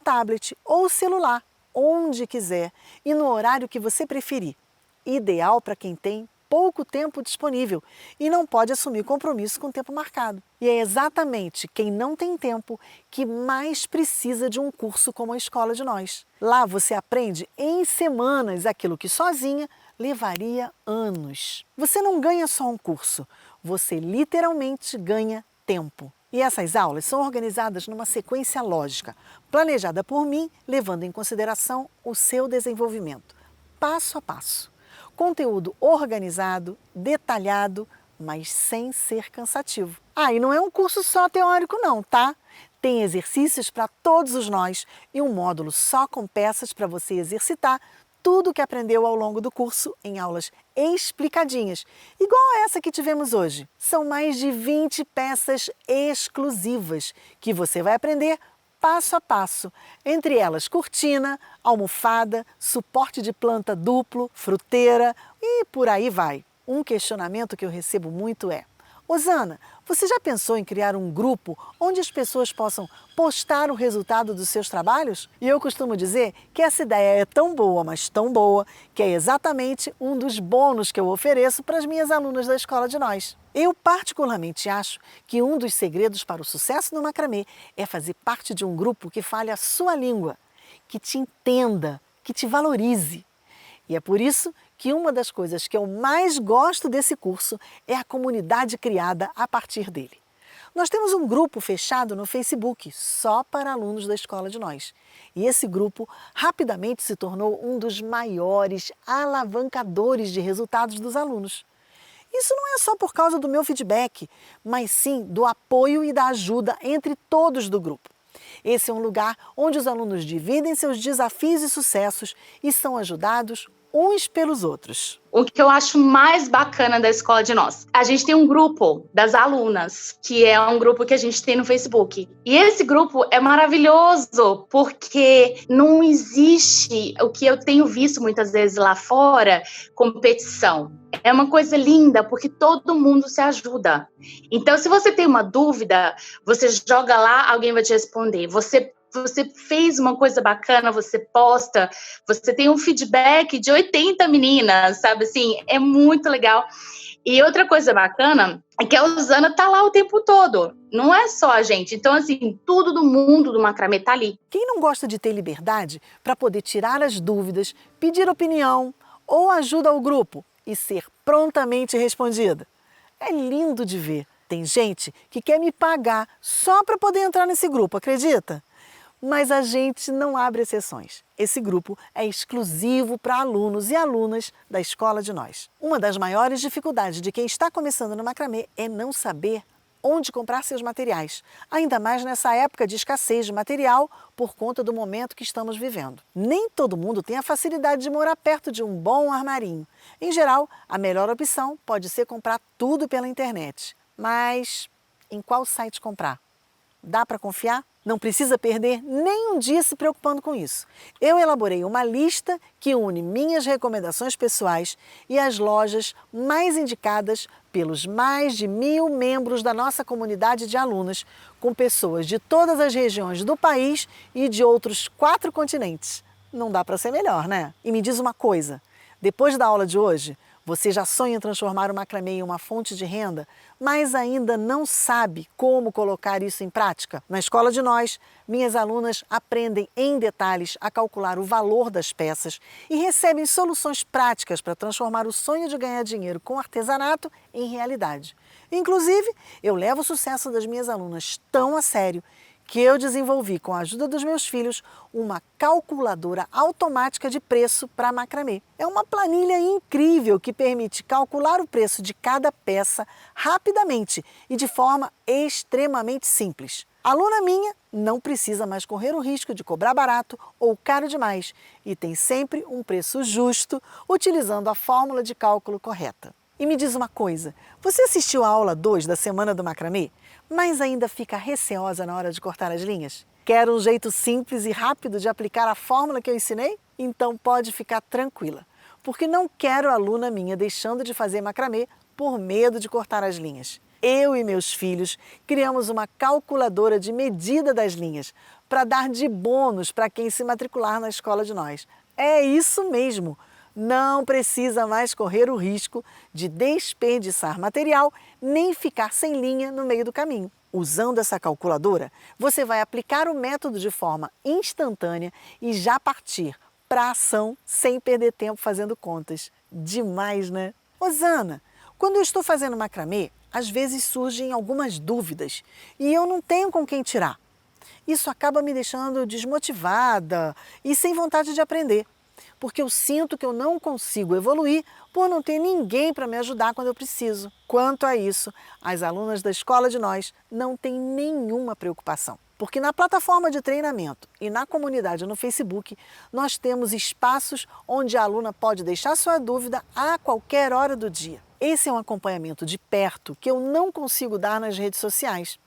S1: tablet ou celular, onde quiser e no horário que você preferir. Ideal para quem tem pouco tempo disponível e não pode assumir compromisso com o tempo marcado. E é exatamente quem não tem tempo que mais precisa de um curso como a Escola de Nós. Lá você aprende em semanas aquilo que sozinha levaria anos. Você não ganha só um curso, você literalmente ganha tempo. E essas aulas são organizadas numa sequência lógica, planejada por mim, levando em consideração o seu desenvolvimento, passo a passo. Conteúdo organizado, detalhado, mas sem ser cansativo. Ah, e não é um curso só teórico não, tá? Tem exercícios para todos os nós e um módulo só com peças para você exercitar tudo o que aprendeu ao longo do curso em aulas explicadinhas, igual a essa que tivemos hoje. São mais de 20 peças exclusivas que você vai aprender passo a passo, entre elas cortina, almofada, suporte de planta duplo, fruteira e por aí vai. Um questionamento que eu recebo muito é: Osana, você já pensou em criar um grupo onde as pessoas possam postar o resultado dos seus trabalhos? E eu costumo dizer que essa ideia é tão boa, mas tão boa, que é exatamente um dos bônus que eu ofereço para as minhas alunas da Escola de Nós. Eu particularmente acho que um dos segredos para o sucesso no macramê é fazer parte de um grupo que fale a sua língua, que te entenda, que te valorize. E é por isso que uma das coisas que eu mais gosto desse curso é a comunidade criada a partir dele. Nós temos um grupo fechado no Facebook só para alunos da Escola de Nós. E esse grupo rapidamente se tornou um dos maiores alavancadores de resultados dos alunos. Isso não é só por causa do meu feedback, mas sim do apoio e da ajuda entre todos do grupo. Esse é um lugar onde os alunos dividem seus desafios e sucessos e são ajudados uns pelos outros.
S5: O que eu acho mais bacana da Escola de Nós? A gente tem um grupo das alunas, que é um grupo que a gente tem no Facebook. E esse grupo é maravilhoso, porque não existe o que eu tenho visto muitas vezes lá fora, competição. É uma coisa linda, porque todo mundo se ajuda. Então, se você tem uma dúvida, você joga lá, alguém vai te responder. Você fez uma coisa bacana, você posta, você tem um feedback de 80 meninas, sabe assim? É muito legal. E outra coisa bacana é que a Osana tá lá o tempo todo. Não é só a gente. Então, assim, tudo do mundo do macramê tá ali.
S1: Quem não gosta de ter liberdade para poder tirar as dúvidas, pedir opinião ou ajuda ao grupo e ser prontamente respondida? É lindo de ver. Tem gente que quer me pagar só para poder entrar nesse grupo, acredita? Mas a gente não abre exceções. Esse grupo é exclusivo para alunos e alunas da Escola de Nós. Uma das maiores dificuldades de quem está começando no macramê é não saber onde comprar seus materiais, ainda mais nessa época de escassez de material por conta do momento que estamos vivendo. Nem todo mundo tem a facilidade de morar perto de um bom armarinho. Em geral, a melhor opção pode ser comprar tudo pela internet. Mas em qual site comprar? Dá para confiar? Não precisa perder nem um dia se preocupando com isso. Eu elaborei uma lista que une minhas recomendações pessoais e as lojas mais indicadas pelos mais de 1.000 membros da nossa comunidade de alunas, com pessoas de todas as regiões do país e de outros 4 continentes. Não dá para ser melhor, né? E me diz uma coisa, depois da aula de hoje, você já sonha em transformar o macramê em uma fonte de renda, mas ainda não sabe como colocar isso em prática? Na Escola de Nós, minhas alunas aprendem em detalhes a calcular o valor das peças e recebem soluções práticas para transformar o sonho de ganhar dinheiro com artesanato em realidade. Inclusive, eu levo o sucesso das minhas alunas tão a sério que eu desenvolvi, com a ajuda dos meus filhos, uma calculadora automática de preço para macramê. É uma planilha incrível que permite calcular o preço de cada peça rapidamente e de forma extremamente simples. A aluna minha não precisa mais correr o risco de cobrar barato ou caro demais e tem sempre um preço justo utilizando a fórmula de cálculo correta. E me diz uma coisa, você assistiu a aula 2 da Semana do Macramê, mas ainda fica receosa na hora de cortar as linhas? Quer um jeito simples e rápido de aplicar a fórmula que eu ensinei? Então pode ficar tranquila, porque não quero aluna minha deixando de fazer macramê por medo de cortar as linhas. Eu e meus filhos criamos uma calculadora de medida das linhas para dar de bônus para quem se matricular na Escola de Nós. É isso mesmo! Não precisa mais correr o risco de desperdiçar material nem ficar sem linha no meio do caminho. Usando essa calculadora, você vai aplicar o método de forma instantânea e já partir para a ação sem perder tempo fazendo contas. Demais, né? Rosana, quando eu estou fazendo macramê, às vezes surgem algumas dúvidas e eu não tenho com quem tirar. Isso acaba me deixando desmotivada e sem vontade de aprender, porque eu sinto que eu não consigo evoluir por não ter ninguém para me ajudar quando eu preciso. Quanto a isso, as alunas da Escola de Nós não têm nenhuma preocupação, porque na plataforma de treinamento e na comunidade no Facebook, nós temos espaços onde a aluna pode deixar sua dúvida a qualquer hora do dia. Esse é um acompanhamento de perto que eu não consigo dar nas redes sociais.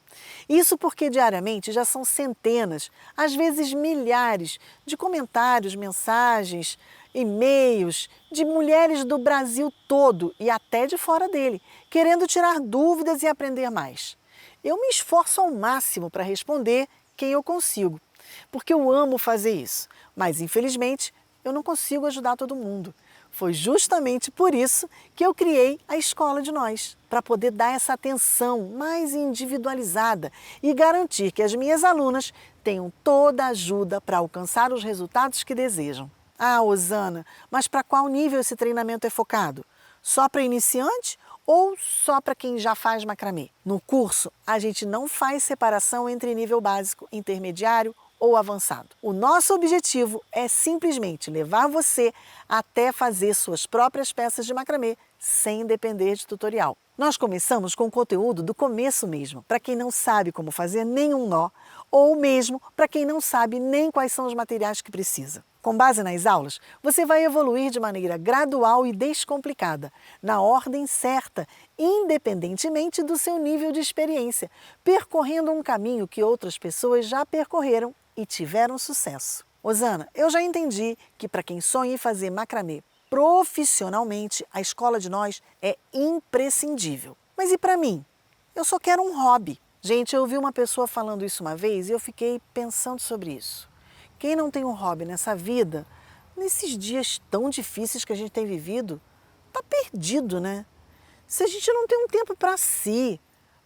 S1: Isso porque diariamente já são centenas, às vezes milhares, de comentários, mensagens, e-mails de mulheres do Brasil todo e até de fora dele, querendo tirar dúvidas e aprender mais. Eu me esforço ao máximo para responder quem eu consigo, porque eu amo fazer isso, mas infelizmente eu não consigo ajudar todo mundo. Foi justamente por isso que eu criei a Escola de Nós, para poder dar essa atenção mais individualizada e garantir que as minhas alunas tenham toda a ajuda para alcançar os resultados que desejam. Ah, Osana, mas para qual nível esse treinamento é focado? Só para iniciante ou só para quem já faz macramê? No curso, a gente não faz separação entre nível básico, intermediário ou avançado. O nosso objetivo é simplesmente levar você até fazer suas próprias peças de macramê sem depender de tutorial. Nós começamos com conteúdo do começo mesmo, para quem não sabe como fazer nenhum nó, ou mesmo para quem não sabe nem quais são os materiais que precisa. Com base nas aulas, você vai evoluir de maneira gradual e descomplicada, na ordem certa, independentemente do seu nível de experiência, percorrendo um caminho que outras pessoas já percorreram e tiveram sucesso. Osana, eu já entendi que para quem sonha em fazer macramê profissionalmente, a Escola de Nós é imprescindível. Mas e para mim? Eu só quero um hobby. Gente, eu ouvi uma pessoa falando isso uma vez e eu fiquei pensando sobre isso. Quem não tem um hobby nessa vida, nesses dias tão difíceis que a gente tem vivido, tá perdido, né? Se a gente não tem um tempo para si,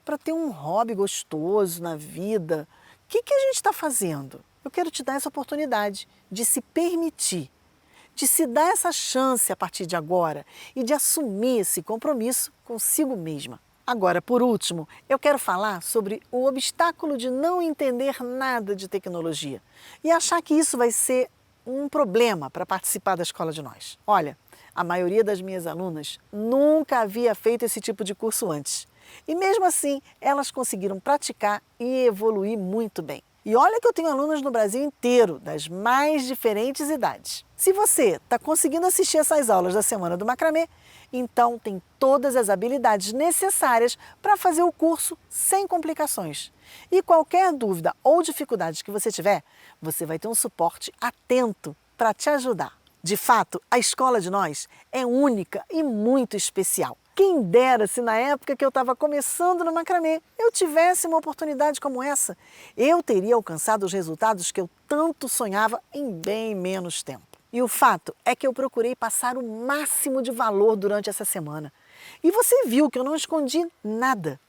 S1: para ter um hobby gostoso na vida, o que a gente está fazendo? Eu quero te dar essa oportunidade de se permitir, de se dar essa chance a partir de agora e de assumir esse compromisso consigo mesma. Agora, por último, eu quero falar sobre o obstáculo de não entender nada de tecnologia e achar que isso vai ser um problema para participar da Escola de Nós. Olha, a maioria das minhas alunas nunca havia feito esse tipo de curso antes. E mesmo assim, elas conseguiram praticar e evoluir muito bem. E olha que eu tenho alunas no Brasil inteiro, das mais diferentes idades. Se você está conseguindo assistir essas aulas da Semana do Macramê, então tem todas as habilidades necessárias para fazer o curso sem complicações. E qualquer dúvida ou dificuldade que você tiver, você vai ter um suporte atento para te ajudar. De fato, a Escola de Nós é única e muito especial. Quem dera se na época que eu estava começando no macramê eu tivesse uma oportunidade como essa. Eu teria alcançado os resultados que eu tanto sonhava em bem menos tempo. E o fato é que eu procurei passar o máximo de valor durante essa semana. E você viu que eu não escondi nada.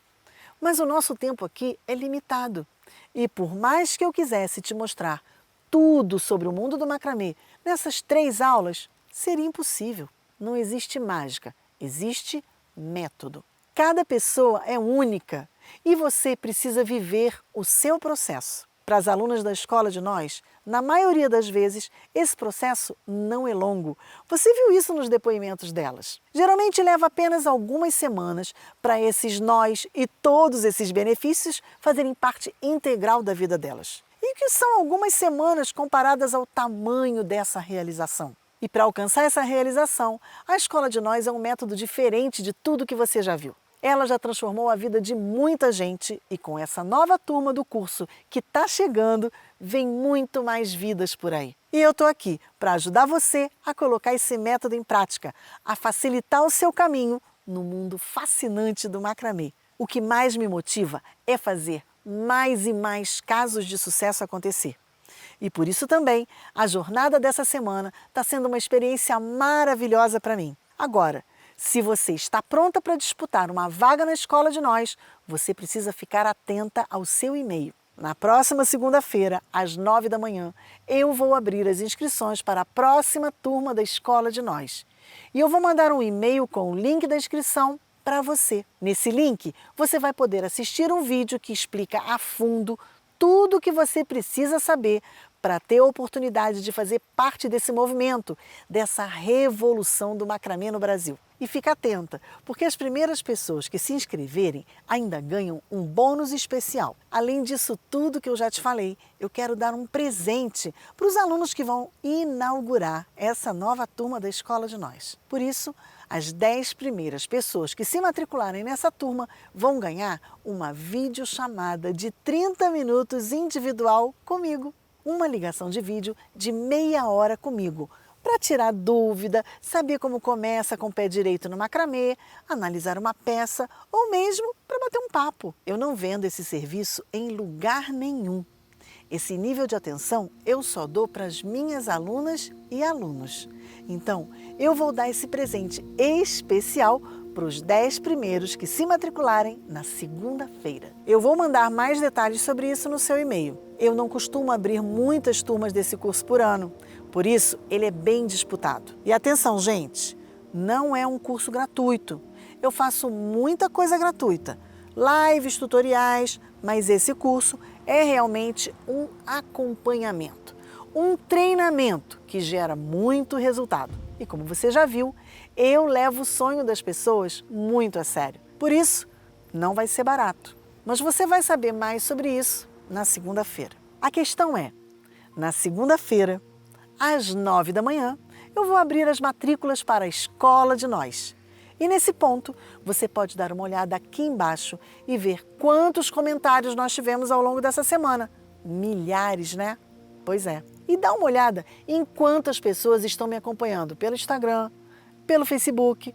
S1: Mas o nosso tempo aqui é limitado. E por mais que eu quisesse te mostrar tudo sobre o mundo do macramê nessas 3 aulas, seria impossível. Não existe mágica, existe método. Cada pessoa é única e você precisa viver o seu processo. Para as alunas da Escola de Nós, na maioria das vezes, esse processo não é longo. Você viu isso nos depoimentos delas. Geralmente leva apenas algumas semanas para esses nós e todos esses benefícios fazerem parte integral da vida delas. E o que são algumas semanas comparadas ao tamanho dessa realização? E para alcançar essa realização, a Escola de Nós é um método diferente de tudo que você já viu. Ela já transformou a vida de muita gente e com essa nova turma do curso que está chegando, vem muito mais vidas por aí. E eu estou aqui para ajudar você a colocar esse método em prática, a facilitar o seu caminho no mundo fascinante do macramê. O que mais me motiva é fazer mais e mais casos de sucesso acontecer. E por isso também, a jornada dessa semana está sendo uma experiência maravilhosa para mim. Agora, se você está pronta para disputar uma vaga na Escola de Nós, você precisa ficar atenta ao seu e-mail. Na próxima segunda-feira, às 9 da manhã, eu vou abrir as inscrições para a próxima turma da Escola de Nós. E eu vou mandar um e-mail com o link da inscrição para você. Nesse link, você vai poder assistir um vídeo que explica a fundo tudo o que você precisa saber para ter a oportunidade de fazer parte desse movimento, dessa revolução do macramê no Brasil. E fica atenta, porque as primeiras pessoas que se inscreverem ainda ganham um bônus especial. Além disso tudo que eu já te falei, eu quero dar um presente para os alunos que vão inaugurar essa nova turma da Escola de Nós. Por isso, as 10 primeiras pessoas que se matricularem nessa turma vão ganhar uma videochamada de 30 minutos individual comigo. Uma ligação de vídeo de meia hora comigo, para tirar dúvida, saber como começa com o pé direito no macramê, analisar uma peça ou mesmo para bater um papo. Eu não vendo esse serviço em lugar nenhum. Esse nível de atenção eu só dou para as minhas alunas e alunos. Então, eu vou dar esse presente especial para os 10 primeiros que se matricularem na segunda-feira. Eu vou mandar mais detalhes sobre isso no seu e-mail. Eu não costumo abrir muitas turmas desse curso por ano, por isso ele é bem disputado. E atenção, gente, não é um curso gratuito. Eu faço muita coisa gratuita, lives, tutoriais, mas esse curso é realmente um acompanhamento, um treinamento que gera muito resultado. E como você já viu, eu levo o sonho das pessoas muito a sério. Por isso, não vai ser barato. Mas você vai saber mais sobre isso na segunda-feira. A questão é, na segunda-feira, às 9 da manhã, eu vou abrir as matrículas para a Escola de Nós. E nesse ponto, você pode dar uma olhada aqui embaixo e ver quantos comentários nós tivemos ao longo dessa semana. Milhares, né? Pois é. E dá uma olhada em quantas pessoas estão me acompanhando pelo Instagram, pelo Facebook,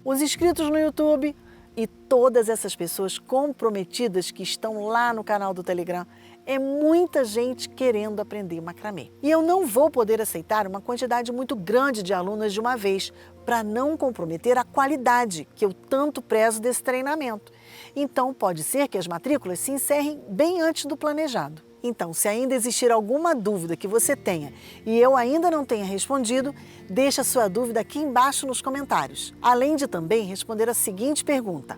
S1: os inscritos no YouTube e todas essas pessoas comprometidas que estão lá no canal do Telegram. É muita gente querendo aprender macramê. E eu não vou poder aceitar uma quantidade muito grande de alunas de uma vez para não comprometer a qualidade que eu tanto prezo desse treinamento. Então, pode ser que as matrículas se encerrem bem antes do planejado. Então, se ainda existir alguma dúvida que você tenha e eu ainda não tenha respondido, deixa sua dúvida aqui embaixo nos comentários. Além de também responder a seguinte pergunta: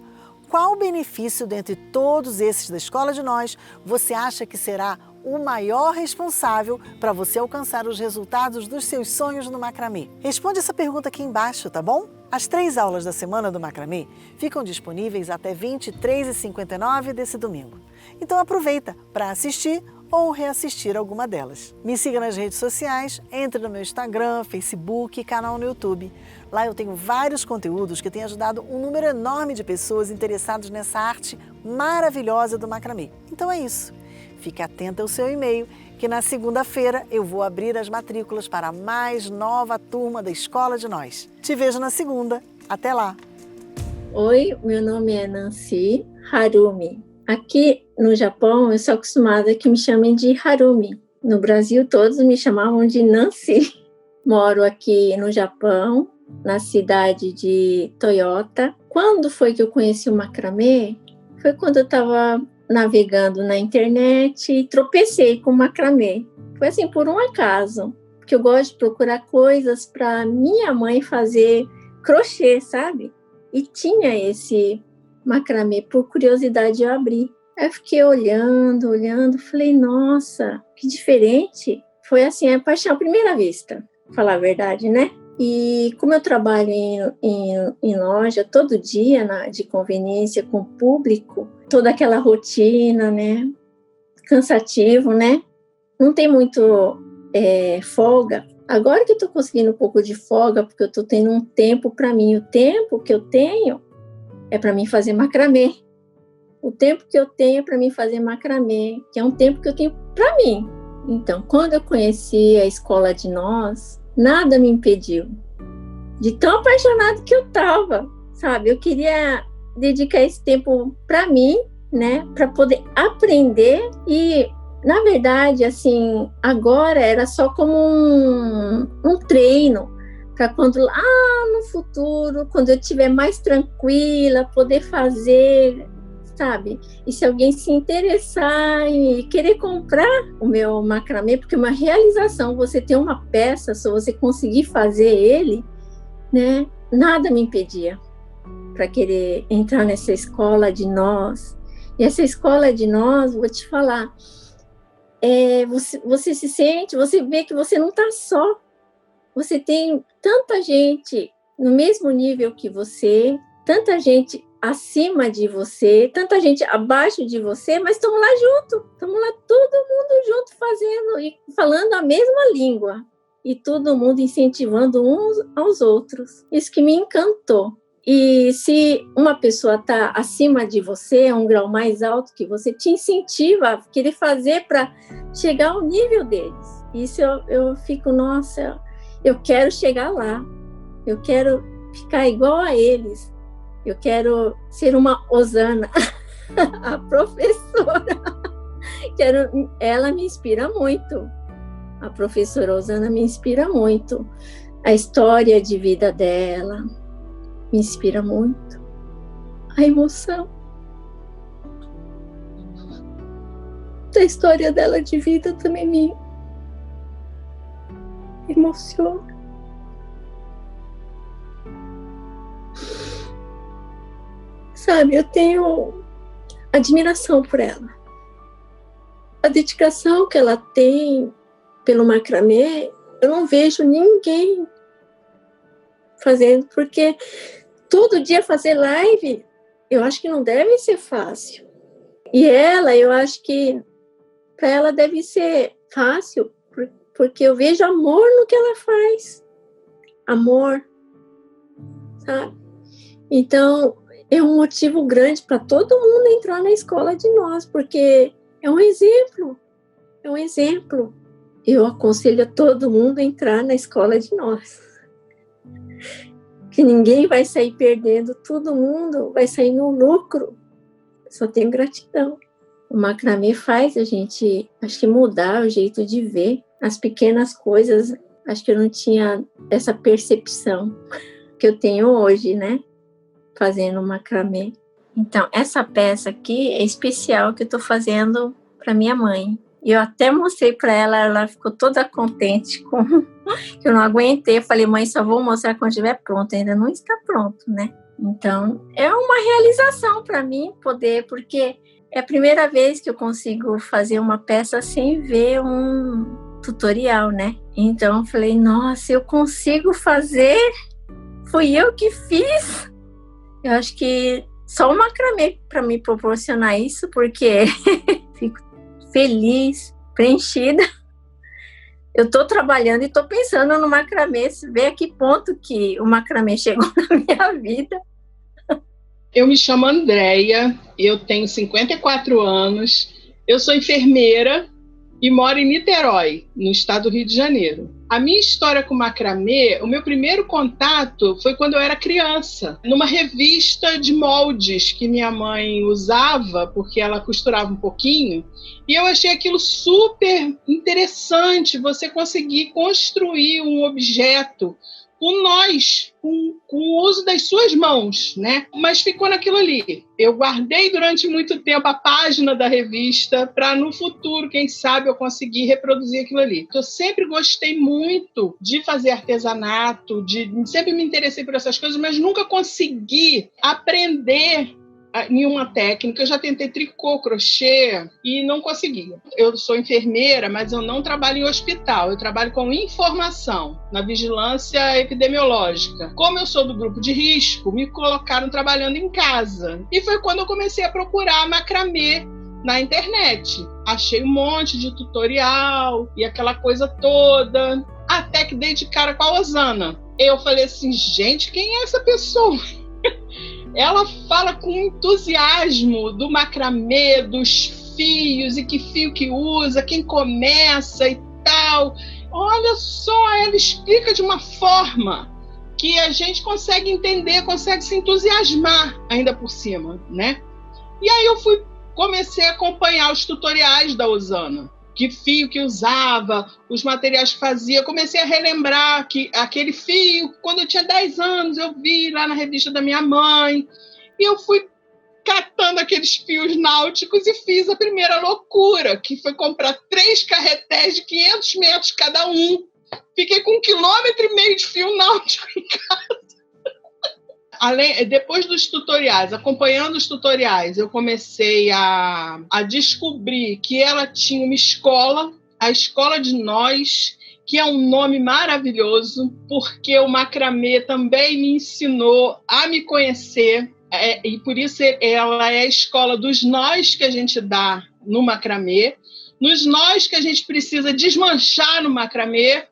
S1: qual benefício dentre todos esses da Escola de Nós você acha que será o maior responsável para você alcançar os resultados dos seus sonhos no macramê? Responde essa pergunta aqui embaixo, tá bom? As 3 aulas da semana do macramê ficam disponíveis até 23h59 desse domingo. Então aproveita para assistir ou reassistir alguma delas. Me siga nas redes sociais, entre no meu Instagram, Facebook e canal no YouTube. Lá eu tenho vários conteúdos que têm ajudado um número enorme de pessoas interessadas nessa arte maravilhosa do macramê. Então é isso. Fique atenta ao seu e-mail, que na segunda-feira eu vou abrir as matrículas para a mais nova turma da Escola de Nós. Te vejo na segunda. Até lá!
S8: Oi, meu nome é Nancy Harumi. Aqui no Japão, eu sou acostumada que me chamem de Harumi. No Brasil, todos me chamavam de Nancy. Moro aqui no Japão, na cidade de Toyota. Quando foi que eu conheci o macramê? Foi quando eu estava navegando na internet e tropecei com o macramê. Foi assim, por um acaso, porque eu gosto de procurar coisas para minha mãe fazer crochê, sabe? E tinha esse macramê, por curiosidade eu abri. Aí eu fiquei olhando, falei, nossa, que diferente. Foi assim, a paixão à primeira vista, falar a verdade, né? E como eu trabalho em loja todo dia, de conveniência com o público, toda aquela rotina, né? Cansativo, né? Não tem muito folga. Agora que eu tô conseguindo um pouco de folga, porque eu tô tendo um tempo para mim. O tempo que eu tenho é para mim fazer macramê. O tempo que eu tenho é para mim fazer macramê, que é um tempo que eu tenho para mim. Então, quando eu conheci a Escola de Nós, nada me impediu. De tão apaixonado que eu tava, sabe? Eu queria dedicar esse tempo para mim, né? Para poder aprender e, na verdade, assim, agora era só como um treino para quando lá no futuro, quando eu estiver mais tranquila, poder fazer, sabe? E se alguém se interessar e querer comprar o meu macramê, porque é uma realização, você ter uma peça, se você conseguir fazer ele, né? Nada me impedia para querer entrar nessa Escola de Nós. E essa Escola de Nós, vou te falar, você se sente, você vê que você não está só. Você tem tanta gente no mesmo nível que você, tanta gente acima de você, tanta gente abaixo de você, mas estamos lá junto, estamos lá todo mundo junto fazendo e falando a mesma língua e todo mundo incentivando uns aos outros. Isso que me encantou. E se uma pessoa está acima de você, um grau mais alto que você, te incentiva a querer fazer para chegar ao nível deles. Isso eu fico, nossa, eu quero chegar lá, eu quero ficar igual a eles, eu quero ser uma Osana, a professora. Ela me inspira muito, a professora Osana me inspira muito, a história de vida dela me inspira muito, a emoção da história dela de vida também me emociona. Sabe, eu tenho admiração por ela. A dedicação que ela tem pelo macramê, eu não vejo ninguém fazendo, porque todo dia fazer live, eu acho que não deve ser fácil. E ela, eu acho que para ela deve ser fácil, porque eu vejo amor no que ela faz. Amor, sabe? Então, é um motivo grande para todo mundo entrar na Escola de Nós, porque é um exemplo. É um exemplo. Eu aconselho a todo mundo a entrar na Escola de Nós. Que ninguém vai sair perdendo, todo mundo vai sair no lucro. Só tenho gratidão. O macramê faz a gente, acho que, mudar o jeito de ver as pequenas coisas. Acho que eu não tinha essa percepção que eu tenho hoje, né? Fazendo macramê. Então, essa peça aqui é especial que eu estou fazendo para minha mãe. E eu até mostrei para ela, ela ficou toda contente com que eu não aguentei. Eu falei, mãe, só vou mostrar quando estiver pronto. Ainda não está pronto, né? Então, é uma realização para mim poder, porque É a primeira vez que eu consigo fazer uma peça sem ver um tutorial, né? Então eu falei, nossa, eu consigo fazer? Fui eu que fiz? Eu acho que só o macramê para me proporcionar isso, porque fico feliz, preenchida. Eu estou trabalhando e estou pensando no macramê, ver a que ponto que o macramê chegou na minha vida.
S9: Eu me chamo Andréia, eu tenho 54 anos, eu sou enfermeira e moro em Niterói, no estado do Rio de Janeiro. A minha história com macramê, o meu primeiro contato foi quando eu era criança, numa revista de moldes que minha mãe usava, porque ela costurava um pouquinho, e eu achei aquilo super interessante, você conseguir construir um objeto com nós, com o uso das suas mãos, né? Mas ficou naquilo ali. Eu guardei durante muito tempo a página da revista para no futuro, quem sabe, eu conseguir reproduzir aquilo ali. Eu sempre gostei muito de fazer artesanato, sempre me interessei por essas coisas, mas nunca consegui aprender nenhuma técnica. Eu já tentei tricô, crochê e não conseguia. Eu sou enfermeira, mas eu não trabalho em hospital. Eu trabalho com informação na vigilância epidemiológica. Como eu sou do grupo de risco, me colocaram trabalhando em casa. E foi quando eu comecei a procurar macramê na internet. Achei um monte de tutorial e aquela coisa toda, até que dei de cara com a Osana. Eu falei assim, gente, quem é essa pessoa? Ela fala com entusiasmo do macramê, dos fios e que fio que usa, quem começa e tal. Olha só, ela explica de uma forma que a gente consegue entender, consegue se entusiasmar ainda por cima, né? E aí eu comecei a acompanhar os tutoriais da Osana. Que fio que usava, os materiais que fazia. Comecei a relembrar que aquele fio, quando eu tinha 10 anos, eu vi lá na revista da minha mãe. E eu fui catando aqueles fios náuticos e fiz a primeira loucura, que foi comprar 3 carretéis de 500 metros cada um. Fiquei com 1,5 km de fio náutico em casa. Depois dos tutoriais, acompanhando os tutoriais, eu comecei a descobrir que ela tinha uma escola, a Escola de Nós, que é um nome maravilhoso, porque o macramê também me ensinou a me conhecer, e por isso ela é a escola dos nós que a gente dá no macramê, nos nós que a gente precisa desmanchar no macramê,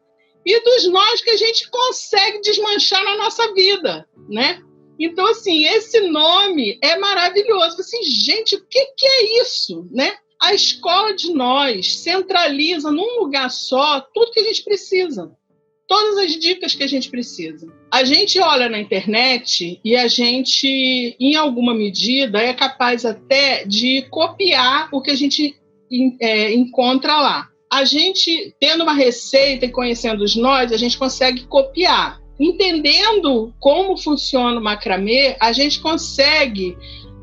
S9: e dos nós que a gente consegue desmanchar na nossa vida, né? Então, assim, esse nome é maravilhoso. Assim, gente, o que é isso, né? A Escola de Nós centraliza num lugar só tudo que a gente precisa. Todas as dicas que a gente precisa. A gente olha na internet e a gente, em alguma medida, é capaz até de copiar o que a gente encontra lá. A gente, tendo uma receita e conhecendo os nós, a gente consegue copiar. Entendendo como funciona o macramê, a gente consegue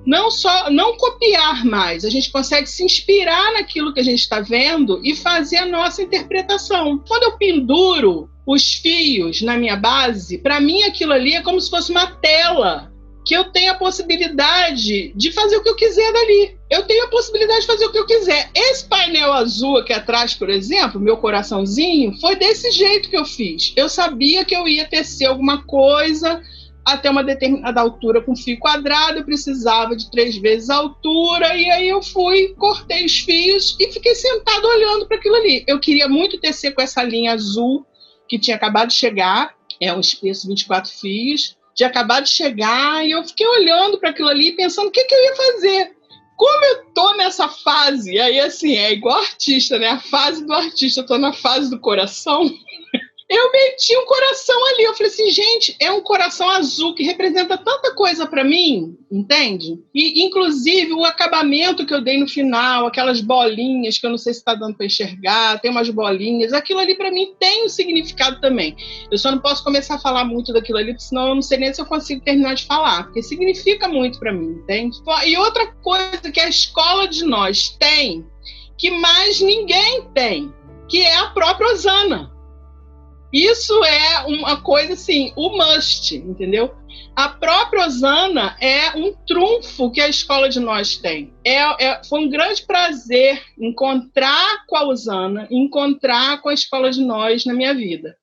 S9: não copiar mais, a gente consegue se inspirar naquilo que a gente está vendo e fazer a nossa interpretação. Quando eu penduro os fios na minha base, para mim aquilo ali é como se fosse uma tela, que eu tenho a possibilidade de fazer o que eu quiser dali. Eu tenho a possibilidade de fazer o que eu quiser. Esse painel azul aqui atrás, por exemplo, meu coraçãozinho, foi desse jeito que eu fiz. Eu sabia que eu ia tecer alguma coisa até uma determinada altura com fio quadrado, eu precisava de 3 vezes a altura, e aí eu cortei os fios e fiquei sentado olhando para aquilo ali. Eu queria muito tecer com essa linha azul que tinha acabado de chegar, é um espesso 24 fios, tinha acabado de chegar, e eu fiquei olhando para aquilo ali, pensando o que eu ia fazer. Como eu tô nessa fase, aí assim, é igual artista, né? A fase do artista, eu tô na fase do coração. Eu meti um coração ali, eu falei assim, gente, é um coração azul que representa tanta coisa para mim, entende? E, inclusive, o acabamento que eu dei no final, aquelas bolinhas, que eu não sei se está dando para enxergar, tem umas bolinhas, aquilo ali para mim tem um significado também. Eu só não posso começar a falar muito daquilo ali, porque senão eu não sei nem se eu consigo terminar de falar, porque significa muito para mim, entende? E outra coisa que a Escola de Nós tem, que mais ninguém tem, que é a própria Osana. Isso é uma coisa assim, o must, entendeu? A própria Osana é um trunfo que a Escola de Nós tem. Foi um grande prazer encontrar com a Osana, encontrar com a Escola de Nós na minha vida.